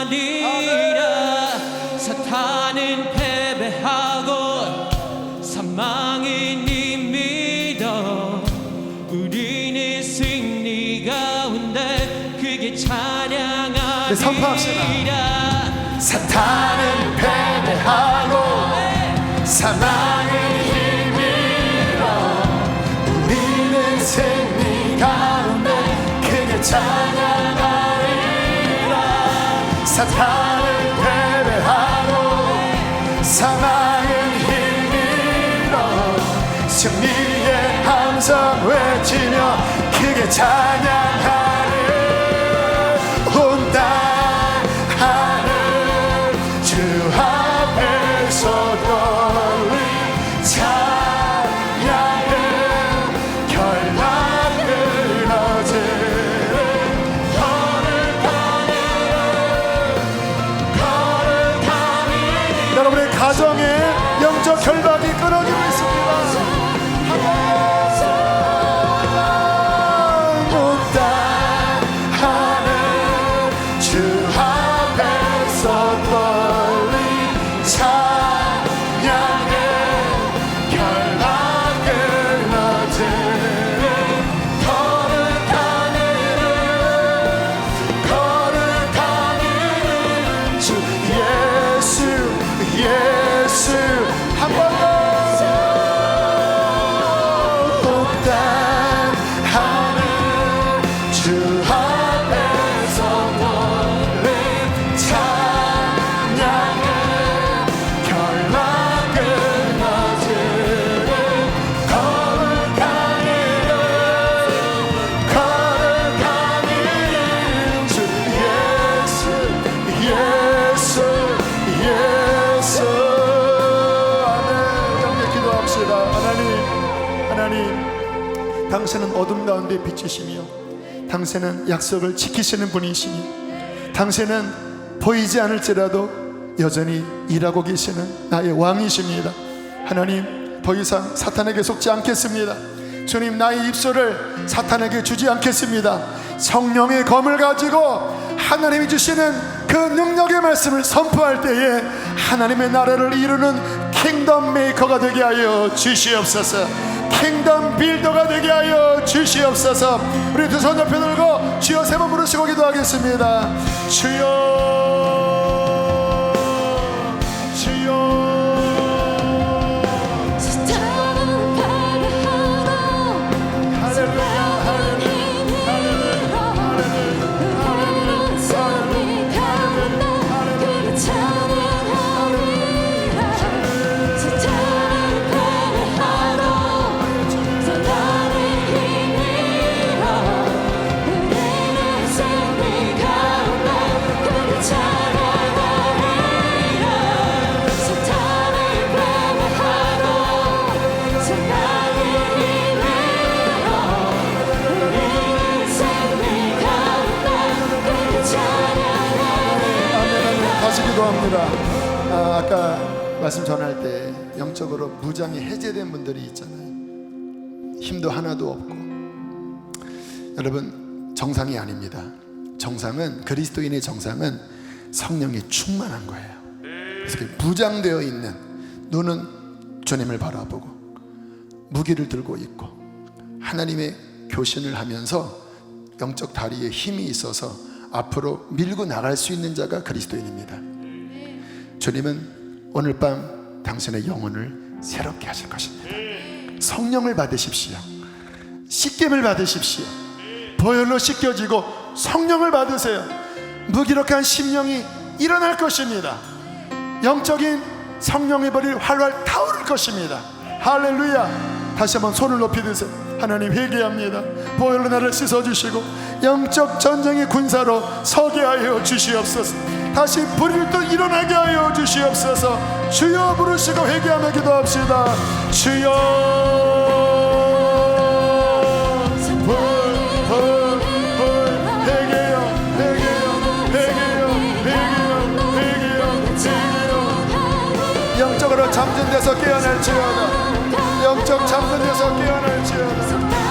S2: 찬양하리라. 사탄은 패배하고 사망은 이미다. 우리는 승리 가운데 그게 찬양하리라.
S1: 선포합시다. 사탄은 패배하고 사망은 힘이라. 우리는 승리 가운데 크게 찬양하리라. 사탄은 패배하고 사망은 힘이라. 승리의 함성 외치며 크게 찬양하리. 온 땅 하늘 주 앞에서 떨린 찬양은 결박을 어지른 거룩하니. 여러분의 가정에 영적 결박이 끊어지고 있습니다. 온 땅 하늘 주 앞에서 떨린 찬양은 결박을 어지른 거룩한 이름 주 예수 예수. 한 번 더. 온 땅 하늘 주 앞에서 떨린 찬양은 결박을 어지른 거룩한 이름 거룩한 이름 주 예수 예수 예수. 아멘. 함께 기도합시다. 하나님 당신은 어둠 가운데 빛이시며 당신은 약속을 지키시는 분이시니 당신은 보이지 않을지라도 여전히 일하고 계시는 나의 왕이십니다. 하나님, 더 이상 사탄에게 속지 않겠습니다. 주님, 나의 입술을 사탄에게 주지 않겠습니다. 성령의 검을 가지고 하나님이 주시는 그 능력의 말씀을 선포할 때에 하나님의 나라를 이루는 킹덤 메이커가 되게 하여 주시옵소서. 킹덤 빌더가 되게 하여 주시옵소서. 우리 두 손 옆에 들고 주여 세 번 부르시고 기도하겠습니다. 주여 주여. 기도합니다. 아까 말씀 전할 때 영적으로 무장이 해제된 분들이 있잖아요. 힘도 하나도 없고. 여러분, 정상이 아닙니다. 정상은, 그리스도인의 정상은 성령이 충만한 거예요. 그래서 무장되어 있는, 눈은 주님을 바라보고 무기를 들고 있고 하나님의 교신을 하면서 영적 다리에 힘이 있어서 앞으로 밀고 나갈 수 있는 자가 그리스도인입니다. 주님은 오늘 밤 당신의 영혼을 새롭게 하실 것입니다. 성령을 받으십시오. 씻김을 받으십시오. 보혈로 씻겨지고 성령을 받으세요. 무기력한 심령이 일어날 것입니다. 영적인 성령의 벌이 활활 타오를 것입니다. 할렐루야. 다시 한번 손을 높이 드세요. 하나님, 회개합니다. 보혈로 나를 씻어주시고 영적 전쟁의 군사로 서게 하여 주시옵소서. 다시 불을 또 일어나게 하여 주시옵소서. 주여 부르시고 회개하며 기도합시다. 주여. 영적으로 잠든 데서 깨어날지어다. 영적 잠든 데서 깨어날지어다.